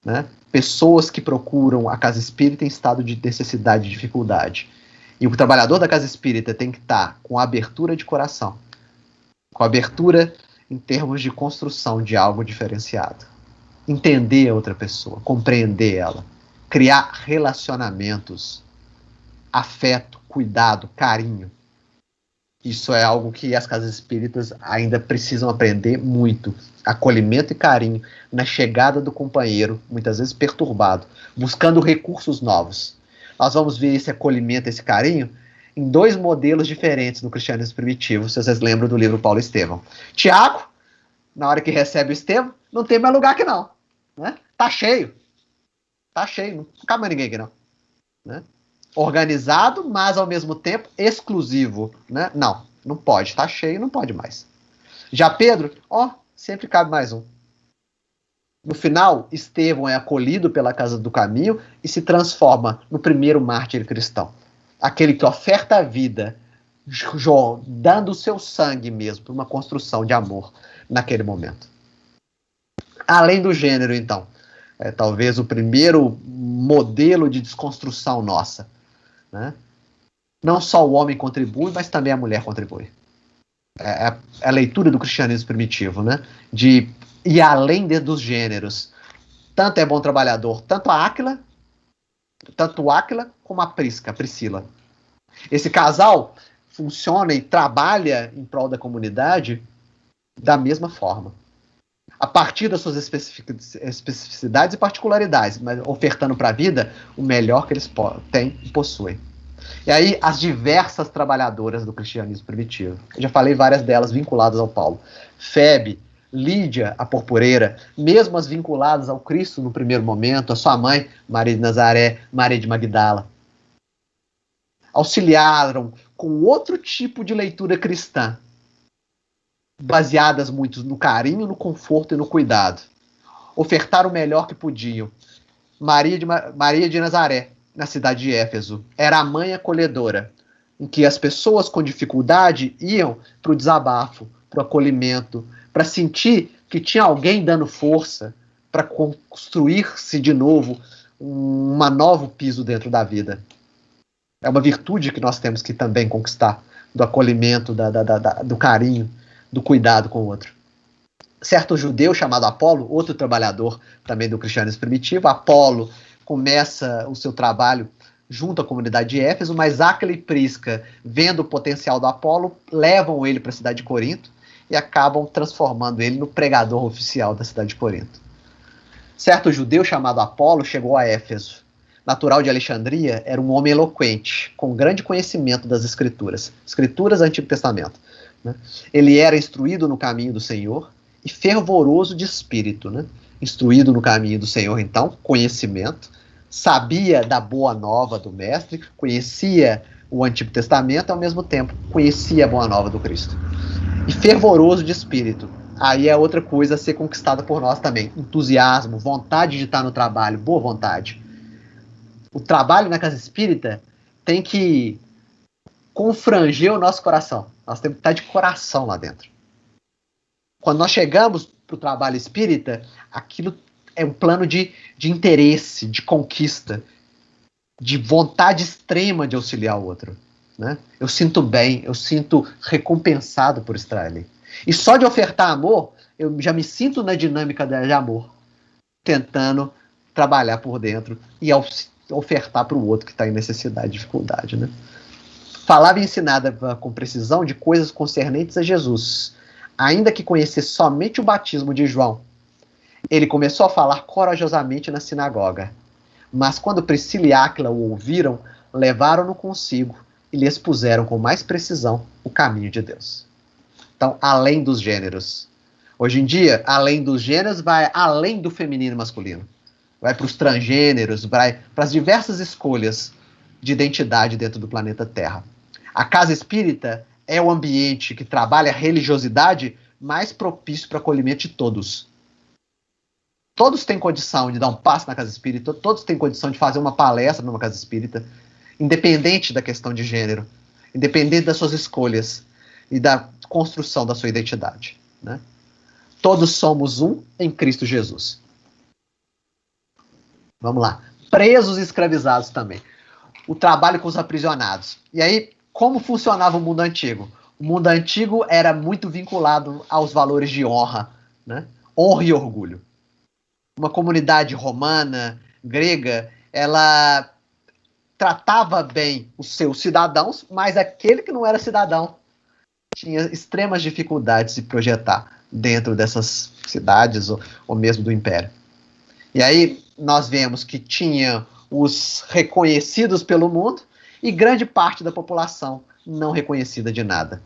Né? Pessoas que procuram a casa espírita em estado de necessidade e dificuldade. E o trabalhador da casa espírita tem que estar com abertura de coração, com abertura em termos de construção de algo diferenciado. Entender a outra pessoa, compreender ela, criar relacionamentos, afeto, cuidado, carinho. Isso é algo que as casas espíritas ainda precisam aprender muito. Acolhimento e carinho na chegada do companheiro, muitas vezes perturbado, buscando recursos novos. Nós vamos ver esse acolhimento, esse carinho, em dois modelos diferentes no cristianismo primitivo, se vocês lembram do livro Paulo Estevão. Tiago, na hora que recebe o Estevão, não tem mais lugar aqui não. Né? Tá cheio. Tá cheio, não cabe mais ninguém aqui não. Né? Organizado, mas ao mesmo tempo exclusivo. Né? Não pode, tá cheio, não pode mais. Já Pedro, sempre cabe mais um. No final, Estevão é acolhido pela Casa do Caminho e se transforma no primeiro mártir cristão. Aquele que oferta a vida, dando o seu sangue mesmo para uma construção de amor naquele momento. Além do gênero, então, talvez o primeiro modelo de desconstrução nossa. Né? Não só o homem contribui, mas também a mulher contribui. É a leitura do cristianismo primitivo, né? De ir além dos gêneros. Tanto é bom trabalhador, tanto o Áquila como a Priscila. Esse casal funciona e trabalha em prol da comunidade da mesma forma. A partir das suas especificidades e particularidades, mas ofertando para a vida o melhor que eles têm e possuem. E aí, as diversas trabalhadoras do cristianismo primitivo. Eu já falei várias delas vinculadas ao Paulo. Febe, Lídia, a porporeira, mesmo as vinculadas ao Cristo no primeiro momento, a sua mãe, Maria de Nazaré, Maria de Magdala. Auxiliaram com outro tipo de leitura cristã, baseadas muito no carinho, no conforto e no cuidado. Ofertaram o melhor que podiam. Maria de Nazaré, na cidade de Éfeso, era a mãe acolhedora, em que as pessoas com dificuldade iam para o desabafo, para o acolhimento, para sentir que tinha alguém dando força para construir-se de novo um novo piso dentro da vida. É uma virtude que nós temos que também conquistar, do acolhimento, do carinho, do cuidado com o outro. Certo judeu chamado Apolo, outro trabalhador também do cristianismo primitivo, Apolo começa o seu trabalho junto à comunidade de Éfeso, mas Áquila e Prisca, vendo o potencial do Apolo, levam ele para a cidade de Corinto e acabam transformando ele no pregador oficial da cidade de Corinto. Certo judeu chamado Apolo chegou a Éfeso. Natural de Alexandria, era um homem eloquente, com grande conhecimento das escrituras do Antigo Testamento. Né? Ele era instruído no caminho do Senhor e fervoroso de espírito. Né? Instruído no caminho do Senhor, então, conhecimento, sabia da boa nova do Mestre, conhecia o Antigo Testamento, ao mesmo tempo conhecia a boa nova do Cristo. E fervoroso de espírito. Aí é outra coisa a ser conquistada por nós também. Entusiasmo, vontade de estar no trabalho, boa vontade. O trabalho na casa espírita tem que confranger o nosso coração. Nós temos que estar de coração lá dentro. Quando nós chegamos para o trabalho espírita, aquilo é um plano de interesse, de conquista, de vontade extrema de auxiliar o outro. Né? Eu sinto bem, eu sinto recompensado por estar ali. E só de ofertar amor, eu já me sinto na dinâmica de amor, tentando trabalhar por dentro e ofertar para o outro que está em necessidade, dificuldade. Né? Falava e ensinava com precisão de coisas concernentes a Jesus. Ainda que conhecesse somente o batismo de João, ele começou a falar corajosamente na sinagoga. Mas quando Priscila e Áquila o ouviram, levaram-no consigo e lhe expuseram com mais precisão o caminho de Deus. Então, além dos gêneros. Hoje em dia, além dos gêneros, vai além do feminino e masculino. Vai para os transgêneros, vai para as diversas escolhas de identidade dentro do planeta Terra. A casa espírita é o ambiente que trabalha a religiosidade mais propício para o acolhimento de todos. todos têm condição de dar um passo na casa espírita, todos têm condição de fazer uma palestra numa casa espírita, independente da questão de gênero, independente das suas escolhas e da construção da sua identidade, né? Todos somos um em Cristo Jesus. Vamos lá. Presos e escravizados também. O trabalho com os aprisionados. E aí, como funcionava o mundo antigo? O mundo antigo era muito vinculado aos valores de honra, né? Honra e orgulho. Uma comunidade romana, grega, ela tratava bem os seus cidadãos, mas aquele que não era cidadão tinha extremas dificuldades de projetar dentro dessas cidades ou mesmo do império. E aí nós vemos que tinha os reconhecidos pelo mundo e grande parte da população não reconhecida de nada.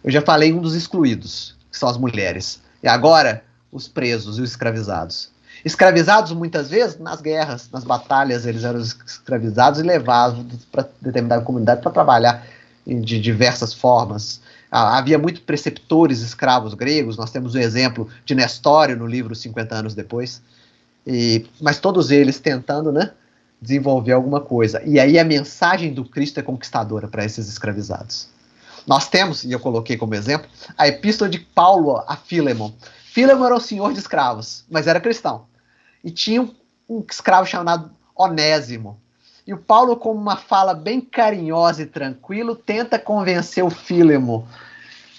Eu já falei um dos excluídos, que são as mulheres. E agora, os presos e os escravizados. Escravizados, muitas vezes, nas guerras, nas batalhas, eles eram escravizados e levados para determinada comunidade para trabalhar de diversas formas. Havia muitos preceptores escravos gregos, nós temos o exemplo de Nestório no livro 50 anos depois, mas todos eles tentando, né, desenvolver alguma coisa. E aí a mensagem do Cristo é conquistadora para esses escravizados. Nós temos, e eu coloquei como exemplo, a epístola de Paulo a Fílemon. Fílemon era o senhor de escravos, mas era cristão. E tinha um escravo chamado Onésimo. E o Paulo, com uma fala bem carinhosa e tranquila, tenta convencer o Fílemon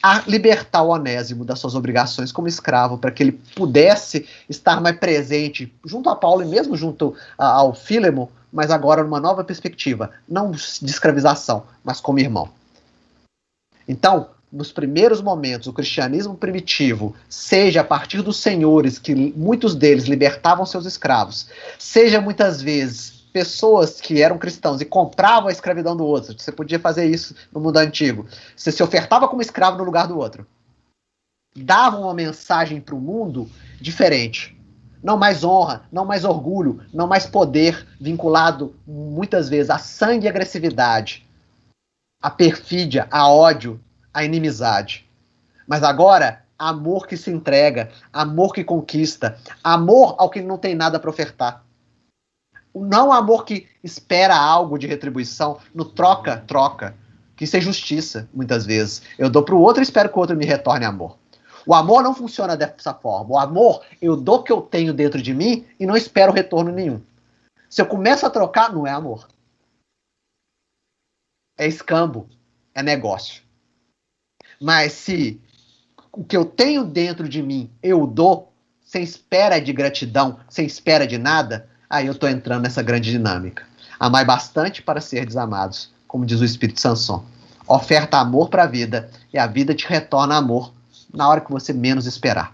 a libertar o Onésimo das suas obrigações como escravo, para que ele pudesse estar mais presente junto a Paulo e mesmo junto ao Fílemon, mas agora numa nova perspectiva, não de escravização, mas como irmão. Então, nos primeiros momentos, o cristianismo primitivo, seja a partir dos senhores, que muitos deles libertavam seus escravos, seja muitas vezes pessoas que eram cristãos e compravam a escravidão do outro. Você podia fazer isso no mundo antigo. Você se ofertava como escravo no lugar do outro. Davam uma mensagem para o mundo diferente. Não mais honra, não mais orgulho, não mais poder vinculado muitas vezes a sangue e agressividade, a perfídia, a ódio, a inimizade. Mas agora, amor que se entrega, amor que conquista, amor ao que não tem nada para ofertar. Não amor que espera algo de retribuição, no troca, que isso é justiça, muitas vezes. Eu dou para o outro e espero que o outro me retorne amor. O amor não funciona dessa forma. O amor, eu dou o que eu tenho dentro de mim e não espero retorno nenhum. Se eu começo a trocar, não é amor. É escambo, é negócio. Mas se o que eu tenho dentro de mim eu dou, sem espera de gratidão, sem espera de nada, aí eu estou entrando nessa grande dinâmica. Amai bastante para ser desamados, como diz o Espírito Sansão. Oferta amor para a vida, e a vida te retorna amor na hora que você menos esperar.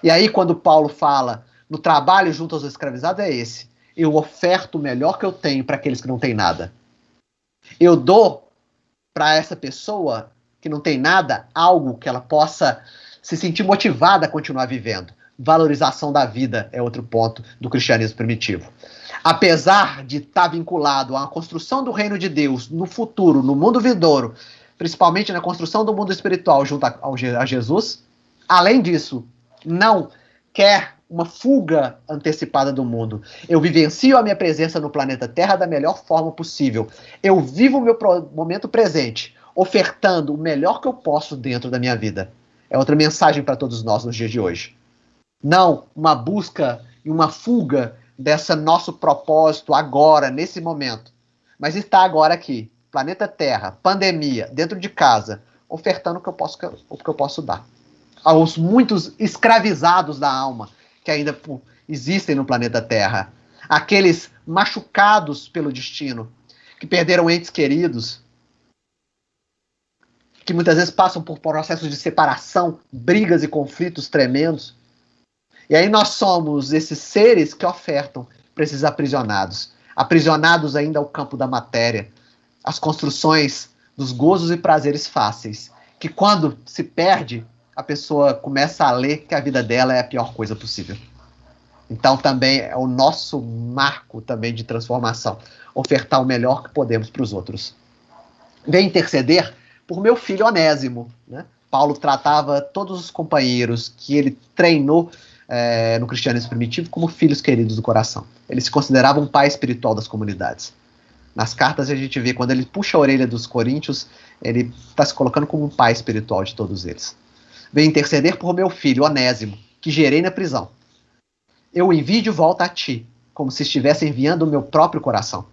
E aí, quando Paulo fala no trabalho junto aos escravizados, é esse. Eu oferto o melhor que eu tenho para aqueles que não têm nada. Eu dou para essa pessoa que não tem nada, algo que ela possa se sentir motivada a continuar vivendo. Valorização da vida é outro ponto do cristianismo primitivo. Apesar de estar vinculado à construção do reino de Deus no futuro, no mundo vindouro, principalmente na construção do mundo espiritual junto a Jesus, além disso, não quer uma fuga antecipada do mundo. Eu vivencio a minha presença no planeta Terra da melhor forma possível. Eu vivo o meu momento presente, ofertando o melhor que eu posso dentro da minha vida. É outra mensagem para todos nós nos dias de hoje. Não uma busca e uma fuga desse nosso propósito agora, nesse momento. Mas está agora aqui, planeta Terra, pandemia, dentro de casa, ofertando o que eu posso dar. Aos muitos escravizados da alma que ainda existem no planeta Terra. Aqueles machucados pelo destino, que perderam entes queridos, que muitas vezes passam por processos de separação, brigas e conflitos tremendos. E aí nós somos esses seres que ofertam para esses aprisionados. Aprisionados ainda ao campo da matéria, às construções dos gozos e prazeres fáceis, que quando se perde, a pessoa começa a ler que a vida dela é a pior coisa possível. Então também é o nosso marco também de transformação, ofertar o melhor que podemos para os outros. Vem interceder por meu filho Onésimo, né? Paulo tratava todos os companheiros que ele treinou no cristianismo primitivo como filhos queridos do coração. Ele se considerava um pai espiritual das comunidades. Nas cartas a gente vê, quando ele puxa a orelha dos coríntios, ele está se colocando como um pai espiritual de todos eles. Venho interceder por meu filho, Onésimo, que gerei na prisão. Eu o envio de volta a ti, como se estivesse enviando o meu próprio coração.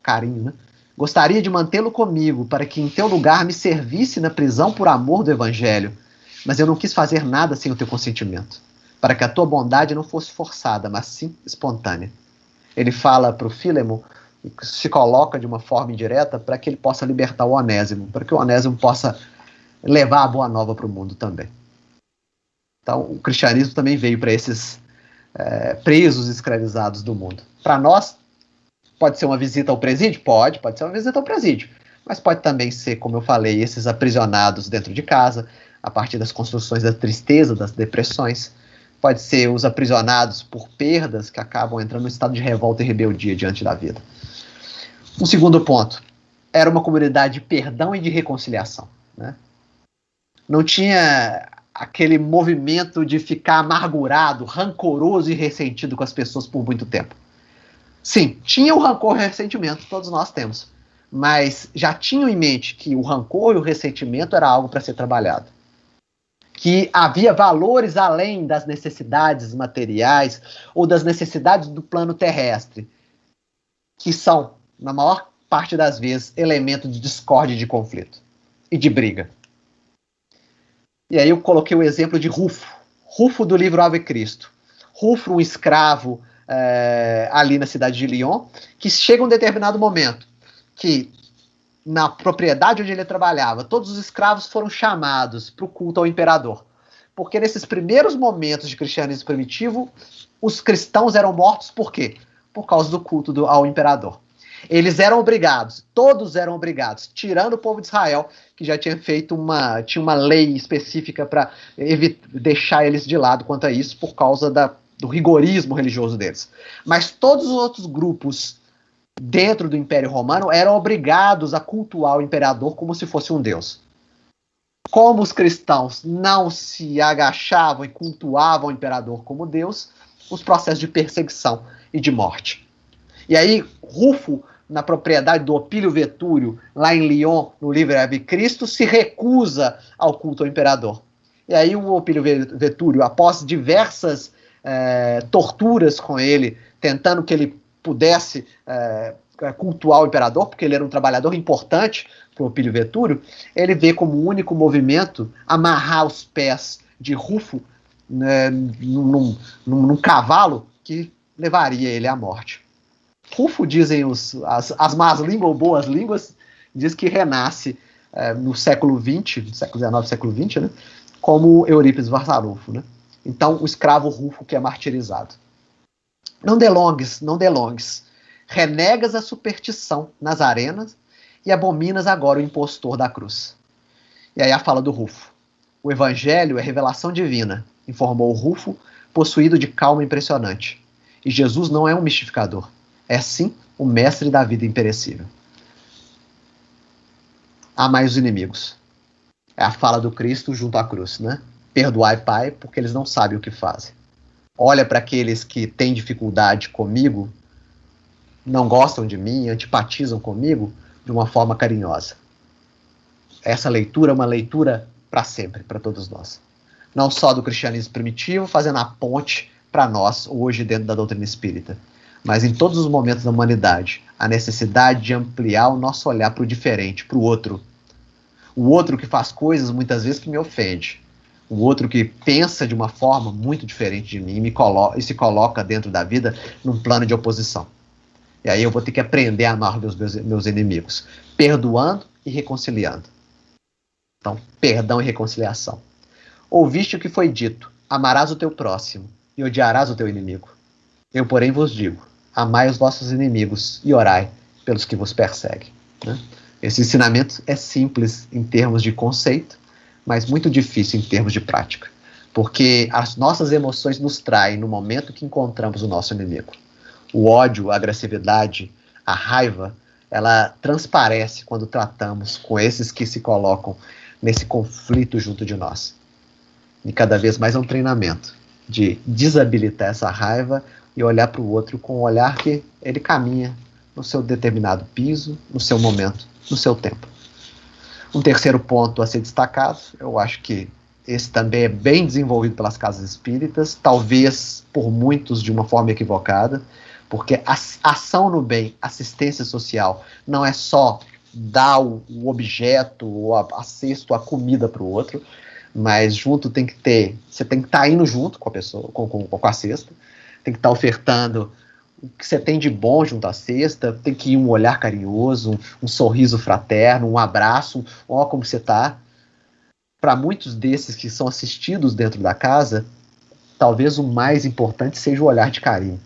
Carinho, né? Gostaria de mantê-lo comigo, para que em teu lugar me servisse na prisão por amor do evangelho, mas eu não quis fazer nada sem o teu consentimento, para que a tua bondade não fosse forçada, mas sim espontânea. Ele fala para o Fílemon, se coloca de uma forma indireta para que ele possa libertar o Onésimo, para que o Onésimo possa levar a boa nova para o mundo também. Então, o cristianismo também veio para esses presos escravizados do mundo. Para nós, pode ser uma visita ao presídio? Pode ser uma visita ao presídio, mas pode também ser, como eu falei, esses aprisionados dentro de casa, a partir das construções da tristeza, das depressões. Pode ser os aprisionados por perdas que acabam entrando no estado de revolta e rebeldia diante da vida. Um segundo ponto, era uma comunidade de perdão e de reconciliação, né? Não tinha aquele movimento de ficar amargurado, rancoroso e ressentido com as pessoas por muito tempo. Sim, tinha o rancor e o ressentimento, todos nós temos, mas já tinham em mente que o rancor e o ressentimento era algo para ser trabalhado. Que havia valores além das necessidades materiais ou das necessidades do plano terrestre, que são, na maior parte das vezes, elemento de discórdia e de conflito e de briga. E aí eu coloquei o exemplo de Rufo do livro Ave Cristo. Rufo, um escravo ali na cidade de Lyon, que chega um determinado momento que na propriedade onde ele trabalhava, todos os escravos foram chamados para o culto ao imperador. Porque nesses primeiros momentos de cristianismo primitivo, os cristãos eram mortos por quê? Por causa do culto ao imperador. Eles eram obrigados, todos eram obrigados, tirando o povo de Israel, que já tinha feito tinha uma lei específica para deixar eles de lado quanto a isso, por causa do rigorismo religioso deles. Mas todos os outros grupos dentro do Império Romano eram obrigados a cultuar o imperador como se fosse um deus. Como os cristãos não se agachavam e cultuavam o imperador como deus, os processos de perseguição e de morte. E aí, Rufo, na propriedade do Opílio Vetúrio, lá em Lyon, no livro Ave Cristo, se recusa ao culto ao imperador. E aí o Opílio Vetúrio, após diversas torturas com ele, tentando que ele pudesse cultuar o imperador, porque ele era um trabalhador importante para o Opílio Vetúrio, ele vê como único movimento amarrar os pés de Rufo num cavalo que levaria ele à morte. Rufo, dizem as más línguas ou boas línguas, diz que renasce no século XX, no século XIX, século XX, né, como Eurípides Barçarufo, né? Então, o escravo Rufo que é martirizado. Não delongues. Renegas a superstição nas arenas e abominas agora o impostor da cruz. E aí a fala do Rufo. O evangelho é revelação divina, informou o Rufo, possuído de calma impressionante. E Jesus não é um mistificador. É sim o mestre da vida imperecível. Amai os inimigos. É a fala do Cristo junto à cruz, né? Perdoai, Pai, porque eles não sabem o que fazem. Olha para aqueles que têm dificuldade comigo, não gostam de mim, antipatizam comigo, de uma forma carinhosa. Essa leitura é uma leitura para sempre, para todos nós. Não só do cristianismo primitivo, fazendo a ponte para nós, hoje, dentro da doutrina espírita, mas em todos os momentos da humanidade, a necessidade de ampliar o nosso olhar para o diferente, para o outro. O outro que faz coisas, muitas vezes, que me ofende. O outro que pensa de uma forma muito diferente de mim e se coloca dentro da vida num plano de oposição. E aí eu vou ter que aprender a amar meus inimigos, perdoando e reconciliando. Então, perdão e reconciliação. Ouviste o que foi dito, amarás o teu próximo e odiarás o teu inimigo. Eu, porém, vos digo, amai os vossos inimigos e orai pelos que vos perseguem. Né? Esse ensinamento é simples em termos de conceito, mas muito difícil em termos de prática, porque as nossas emoções nos traem no momento que encontramos o nosso inimigo. O ódio, a agressividade, a raiva, ela transparece quando tratamos com esses que se colocam nesse conflito junto de nós. E cada vez mais é um treinamento de desabilitar essa raiva e olhar para o outro com um olhar que ele caminha no seu determinado piso, no seu momento, no seu tempo. Um terceiro ponto a ser destacado, eu acho que esse também é bem desenvolvido pelas casas espíritas, talvez por muitos de uma forma equivocada, porque a ação no bem, assistência social, não é só dar o objeto, ou a cesta, a comida para o outro, mas junto tem que ter, você tem que estar indo junto com a pessoa, com a cesta, tem que estar ofertando o que você tem de bom junto à cesta, tem que ir um olhar carinhoso, um sorriso fraterno, um abraço, ó como você está. Para muitos desses que são assistidos dentro da casa, talvez o mais importante seja o olhar de carinho,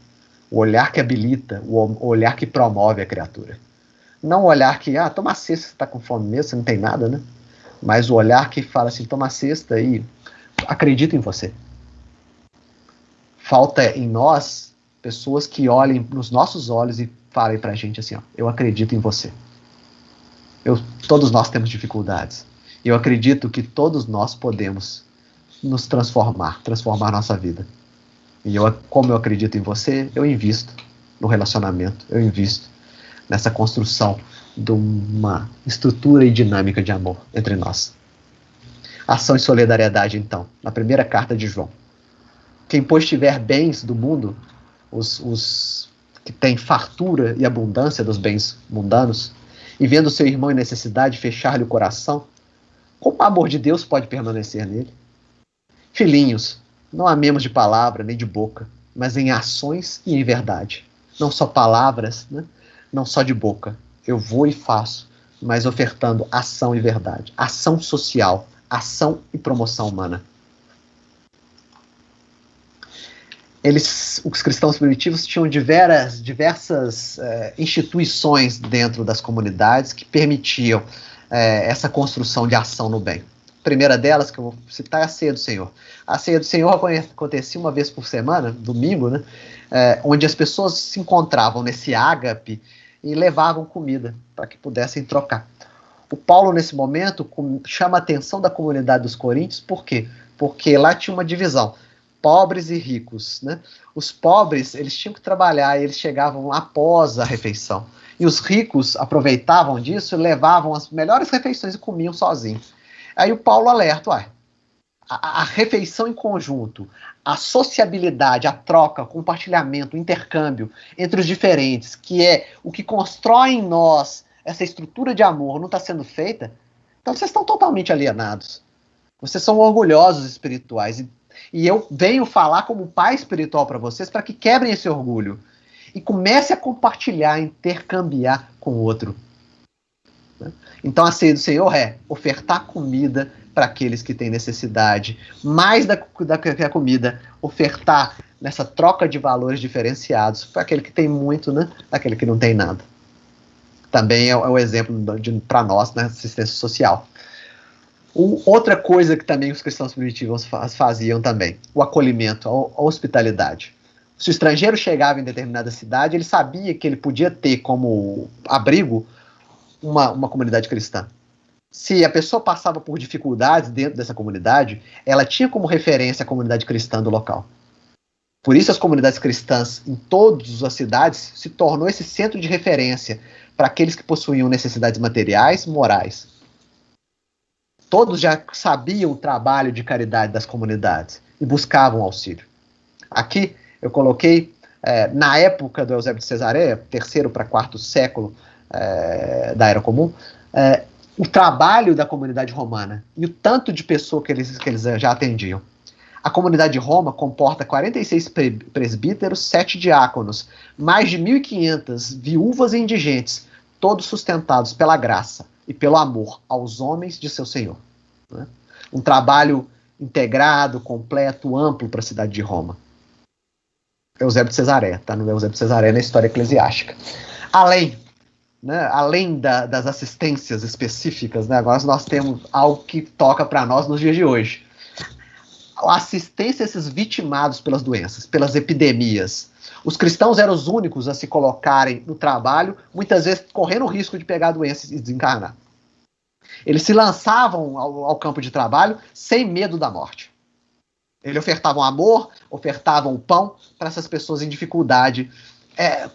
o olhar que habilita, o olhar que promove a criatura. Não o olhar que, toma a cesta, você está com fome mesmo, você não tem nada, né? Mas o olhar que fala assim, toma a cesta e acredita em você. Falta em nós pessoas que olhem nos nossos olhos e falem pra gente assim, eu acredito em você. Todos nós temos dificuldades. E eu acredito que todos nós podemos nos transformar nossa vida. E como eu acredito em você, eu invisto no relacionamento, eu invisto nessa construção de uma estrutura e dinâmica de amor entre nós. Ação e solidariedade, então, na primeira carta de João. Quem, pois, tiver bens do mundo, os que têm fartura e abundância dos bens mundanos, e vendo seu irmão em necessidade fechar-lhe o coração, como o amor de Deus pode permanecer nele? Filhinhos, não amemos de palavra nem de boca, mas em ações e em verdade. Não só palavras, né? Não só de boca. Eu vou e faço, mas ofertando ação e verdade. Ação social, ação e promoção humana. Os cristãos primitivos tinham diversas instituições dentro das comunidades que permitiam essa construção de ação no bem. A primeira delas, que eu vou citar, é a Ceia do Senhor. A Ceia do Senhor acontecia uma vez por semana, domingo, né, onde as pessoas se encontravam nesse ágape e levavam comida para que pudessem trocar. O Paulo, nesse momento, chama a atenção da comunidade dos Coríntios, por quê? Porque lá tinha uma divisão. Pobres e ricos, né? Os pobres, eles tinham que trabalhar e eles chegavam após a refeição. E os ricos aproveitavam disso e levavam as melhores refeições e comiam sozinhos. Aí o Paulo alerta, a refeição em conjunto, a sociabilidade, a troca, o compartilhamento, o intercâmbio entre os diferentes, que é o que constrói em nós essa estrutura de amor, não está sendo feita, então vocês estão totalmente alienados. Vocês são orgulhosos espirituais. E eu venho falar como pai espiritual para vocês para que quebrem esse orgulho e comecem a compartilhar, intercambiar com o outro. Então a ceia do Senhor é ofertar comida para aqueles que têm necessidade, mais da que a comida, ofertar nessa troca de valores diferenciados para aquele que tem muito, né, daquele que não tem nada. Também é o exemplo para nós na assistência social. Outra coisa que também os cristãos primitivos faziam também, o acolhimento, a hospitalidade. Se o estrangeiro chegava em determinada cidade, ele sabia que ele podia ter como abrigo uma comunidade cristã. Se a pessoa passava por dificuldades dentro dessa comunidade, ela tinha como referência a comunidade cristã do local. Por isso as comunidades cristãs em todas as cidades se tornou esse centro de referência para aqueles que possuíam necessidades materiais, morais. Todos já sabiam o trabalho de caridade das comunidades e buscavam auxílio. Aqui eu coloquei, na época do Eusébio de Cesareia, terceiro para quarto século da Era Comum, o trabalho da comunidade romana e o tanto de pessoas que eles já atendiam. A comunidade de Roma comporta 46 presbíteros, 7 diáconos, mais de 1.500 viúvas e indigentes, todos sustentados pela graça e pelo amor aos homens de seu Senhor. Né? Um trabalho integrado, completo, amplo para a cidade de Roma. Eusébio de Cesareia, está no Eusébio de Cesareia na história eclesiástica. Além das assistências específicas, né, agora nós temos algo que toca para nós nos dias de hoje. A assistência a esses vitimados pelas doenças, pelas epidemias. Os cristãos eram os únicos a se colocarem no trabalho, muitas vezes correndo o risco de pegar doenças e desencarnar. Eles se lançavam ao campo de trabalho sem medo da morte. Ele ofertavam amor, ofertavam pão para essas pessoas em dificuldade. É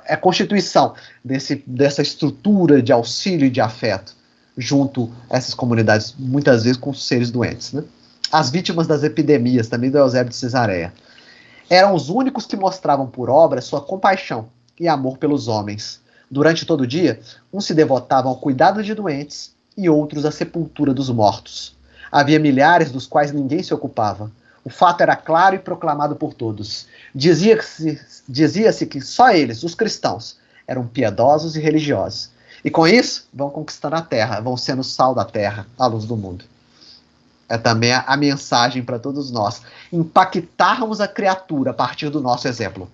a constituição dessa estrutura de auxílio e de afeto junto a essas comunidades, muitas vezes com seres doentes, né? As vítimas das epidemias, também do Eusébio de Cesareia, eram os únicos que mostravam por obra sua compaixão e amor pelos homens. Durante todo o dia, uns se devotavam ao cuidado de doentes e outros à sepultura dos mortos. Havia milhares dos quais ninguém se ocupava. O fato era claro e proclamado por todos. Dizia-se que só eles, os cristãos, eram piedosos e religiosos. E com isso, vão conquistando a terra, vão sendo sal da terra, a luz do mundo. É também a mensagem para todos nós. Impactarmos a criatura a partir do nosso exemplo.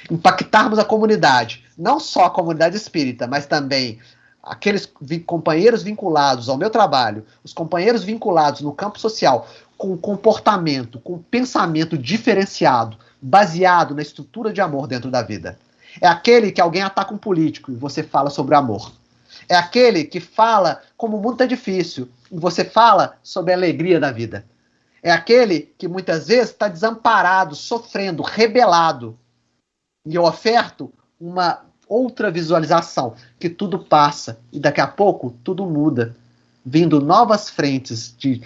Impactarmos a comunidade, não só a comunidade espírita, mas também aqueles companheiros vinculados ao meu trabalho, os companheiros vinculados no campo social, com comportamento, com pensamento diferenciado, baseado na estrutura de amor dentro da vida. É aquele que alguém ataca um político e você fala sobre amor. É aquele que fala como o mundo está difícil e você fala sobre a alegria da vida. É aquele que muitas vezes está desamparado, sofrendo, rebelado. E eu oferto uma outra visualização, que tudo passa e daqui a pouco tudo muda, vindo novas frentes de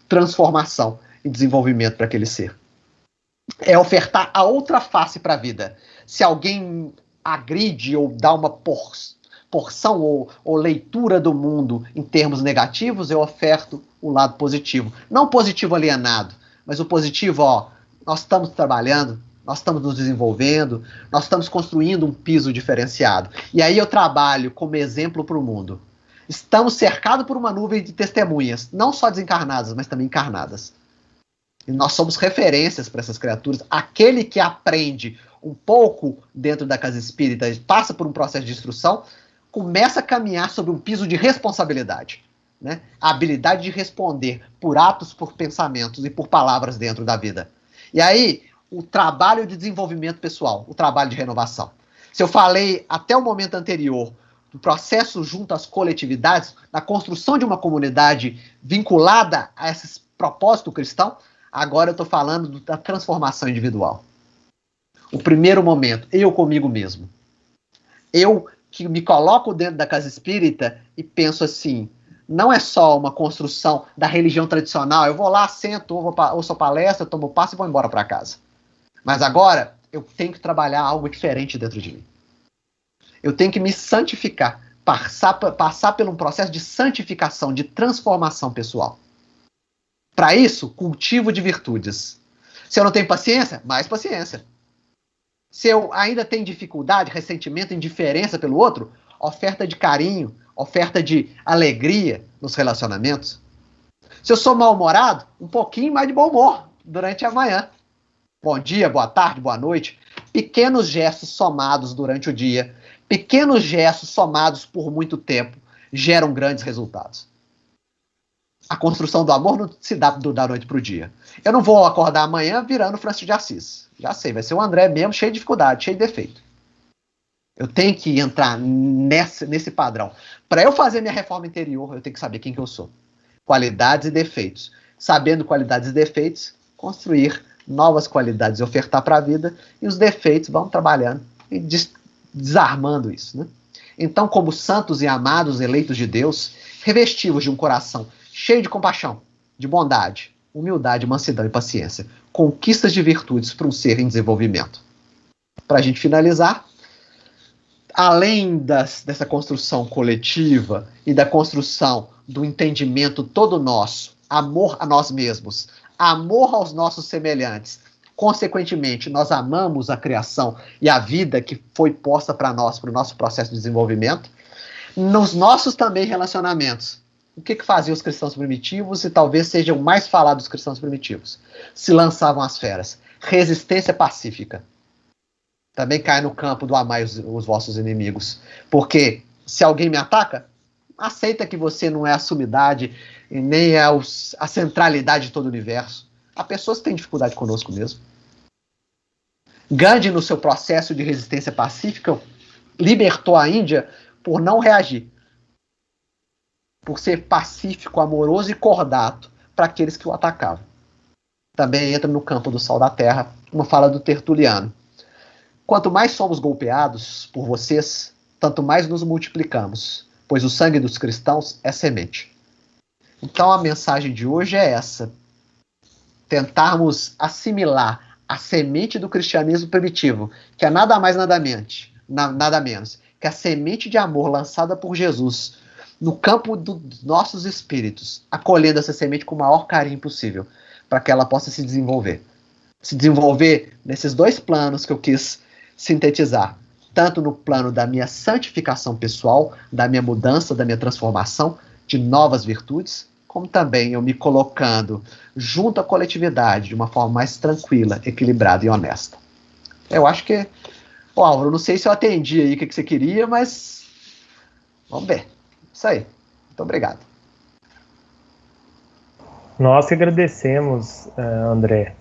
transformação e desenvolvimento para aquele ser. É ofertar a outra face para a vida. Se alguém agride ou dá uma porção ou leitura do mundo em termos negativos, eu oferto o lado positivo. Não o positivo alienado, mas o positivo, nós estamos trabalhando, nós estamos nos desenvolvendo, nós estamos construindo um piso diferenciado. E aí eu trabalho como exemplo para o mundo. Estamos cercados por uma nuvem de testemunhas, não só desencarnadas, mas também encarnadas. E nós somos referências para essas criaturas. Aquele que aprende um pouco dentro da casa espírita, passa por um processo de instrução, começa a caminhar sobre um piso de responsabilidade. Né? A habilidade de responder por atos, por pensamentos e por palavras dentro da vida. E aí, o trabalho de desenvolvimento pessoal, o trabalho de renovação. Se eu falei até o momento anterior do processo junto às coletividades, da construção de uma comunidade vinculada a esse propósito cristão, agora eu estou falando da transformação individual. O primeiro momento, eu comigo mesmo. Eu que me coloco dentro da casa espírita e penso assim, não é só uma construção da religião tradicional, eu vou lá, sento, ouço palestra, tomo passe e vou embora para casa. Mas agora eu tenho que trabalhar algo diferente dentro de mim. Eu tenho que me santificar, passar por um processo de santificação, de transformação pessoal. Para isso, cultivo de virtudes. Se eu não tenho paciência, mais paciência. Se eu ainda tenho dificuldade, ressentimento, indiferença pelo outro, oferta de carinho, oferta de alegria nos relacionamentos. Se eu sou mal-humorado, um pouquinho mais de bom humor durante a manhã. Bom dia, boa tarde, boa noite. Pequenos gestos somados durante o dia, pequenos gestos somados por muito tempo, geram grandes resultados. A construção do amor não se dá da noite para o dia. Eu não vou acordar amanhã virando Francisco de Assis. Já sei, vai ser o André mesmo, cheio de dificuldade, cheio de defeito. Eu tenho que entrar nesse padrão. Para eu fazer minha reforma interior, eu tenho que saber quem que eu sou. Qualidades e defeitos. Sabendo qualidades e defeitos, construir novas qualidades e ofertar para a vida, e os defeitos vão trabalhando e desarmando isso. Né? Então, como santos e amados eleitos de Deus, revestivos de um coração cheio de compaixão, de bondade, humildade, mansidão e paciência, conquistas de virtudes para um ser em desenvolvimento. Para a gente finalizar, além dessa construção coletiva e da construção do entendimento todo nosso, amor a nós mesmos, amor aos nossos semelhantes, consequentemente, nós amamos a criação e a vida que foi posta para nós, para o nosso processo de desenvolvimento, nos nossos também relacionamentos. O que faziam os cristãos primitivos e talvez seja o mais falado dos cristãos primitivos? Se lançavam às feras. Resistência pacífica. Também cai no campo do amai os vossos inimigos. Porque se alguém me ataca, aceita que você não é a sumidade e nem é a centralidade de todo o universo. Há pessoas que têm dificuldade conosco mesmo. Gandhi, no seu processo de resistência pacífica, libertou a Índia por não reagir. Por ser pacífico, amoroso e cordato para aqueles que o atacavam. também entra no campo do sal da terra, uma fala do Tertuliano. Quanto mais somos golpeados por vocês, tanto mais nos multiplicamos, pois o sangue dos cristãos é semente. Então a mensagem de hoje é essa: tentarmos assimilar a semente do cristianismo primitivo, que é nada mais nada menos que a semente de amor lançada por Jesus no campo dos nossos espíritos, acolhendo essa semente com o maior carinho possível, para que ela possa se desenvolver. Se desenvolver nesses dois planos que eu quis sintetizar, tanto no plano da minha santificação pessoal, da minha mudança, da minha transformação, de novas virtudes, como também eu me colocando junto à coletividade de uma forma mais tranquila, equilibrada e honesta. Eu acho que, Álvaro, não sei se eu atendi aí o que você queria, mas vamos ver. Isso aí. Muito obrigado. Nós que agradecemos, André.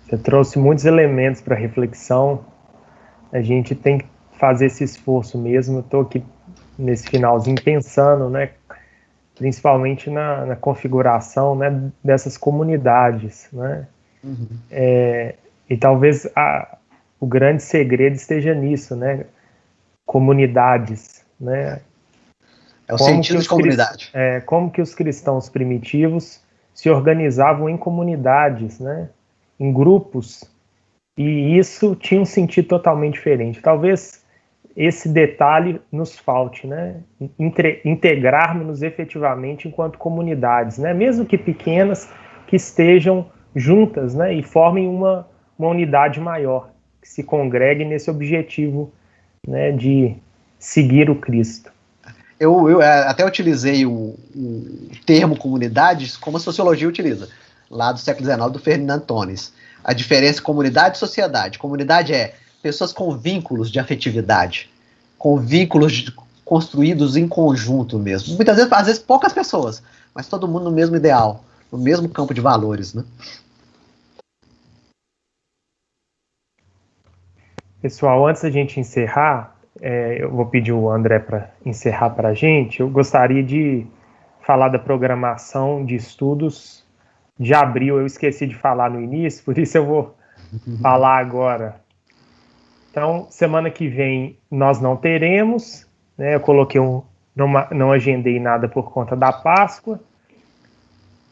Você trouxe muitos elementos para reflexão. A gente tem que fazer esse esforço mesmo. Eu estou aqui nesse finalzinho pensando, né, principalmente na configuração, né, dessas comunidades, né? Uhum. E talvez o grande segredo esteja nisso, né? Comunidades, né? É o sentido de comunidade. Como que os cristãos primitivos se organizavam em comunidades, né? Em grupos, e isso tinha um sentido totalmente diferente. Talvez esse detalhe nos falte, né? Integrarmos-nos efetivamente enquanto comunidades, né? Mesmo que pequenas, que estejam juntas, né? E formem uma unidade maior, que se congregue nesse objetivo, né? De seguir o Cristo. Eu até utilizei o termo comunidades como a sociologia utiliza, lá do século XIX, do Ferdinand Tones. A diferença entre comunidade e sociedade. Comunidade é pessoas com vínculos de afetividade, com vínculos construídos em conjunto mesmo. Muitas vezes, às vezes poucas pessoas, mas todo mundo no mesmo ideal, no mesmo campo de valores, né? Pessoal, antes da gente encerrar, eu vou pedir o André para encerrar para a gente. Eu gostaria de falar da programação de estudos de abril. Eu esqueci de falar no início, por isso eu vou falar agora. Então, semana que vem nós não teremos, né? Eu coloquei não agendei nada por conta da Páscoa.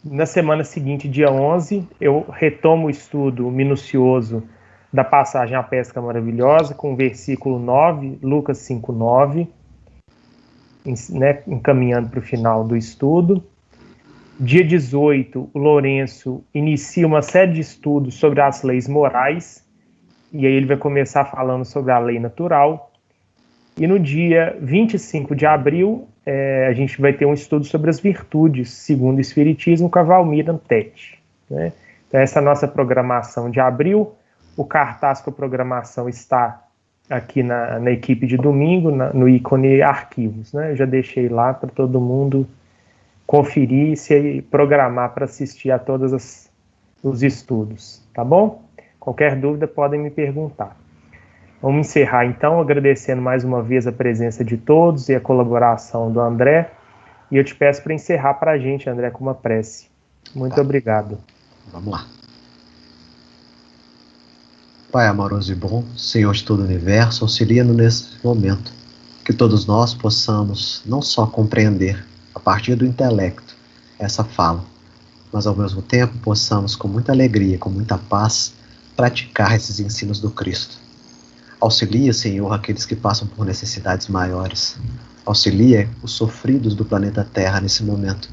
Na semana seguinte, dia 11, eu retomo o estudo minucioso da passagem à pesca maravilhosa, com o versículo 9, Lucas 5:9, né, encaminhando para o final do estudo. Dia 18, o Lourenço inicia uma série de estudos sobre as leis morais, e aí ele vai começar falando sobre a lei natural. E no dia 25 de abril, a gente vai ter um estudo sobre as virtudes, segundo o Espiritismo, com a Valmir Antete, né? Então, essa é a nossa programação de abril. O cartaz com a programação está aqui na equipe de domingo, no ícone arquivos, né? Eu já deixei lá para todo mundo conferir e se programar para assistir a todos os estudos, tá bom? Qualquer dúvida podem me perguntar. Vamos encerrar então, agradecendo mais uma vez a presença de todos e a colaboração do André. E eu te peço para encerrar para a gente, André, com uma prece. Muito obrigado. Vamos lá. Pai amoroso e bom, Senhor de todo o universo, auxilia-nos nesse momento, que todos nós possamos não só compreender, a partir do intelecto, essa fala, mas ao mesmo tempo possamos, com muita alegria, com muita paz, praticar esses ensinos do Cristo. Auxilia, Senhor, aqueles que passam por necessidades maiores. Auxilia os sofridos do planeta Terra nesse momento.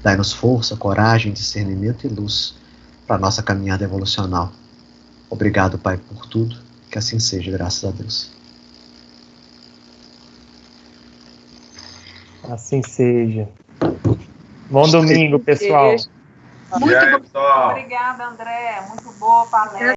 Dai-nos força, coragem, discernimento e luz para a nossa caminhada evolucional. Obrigado, Pai, por tudo. Que assim seja, graças a Deus. Assim seja. Bom domingo, pessoal. Muito obrigada, André. Muito boa palestra.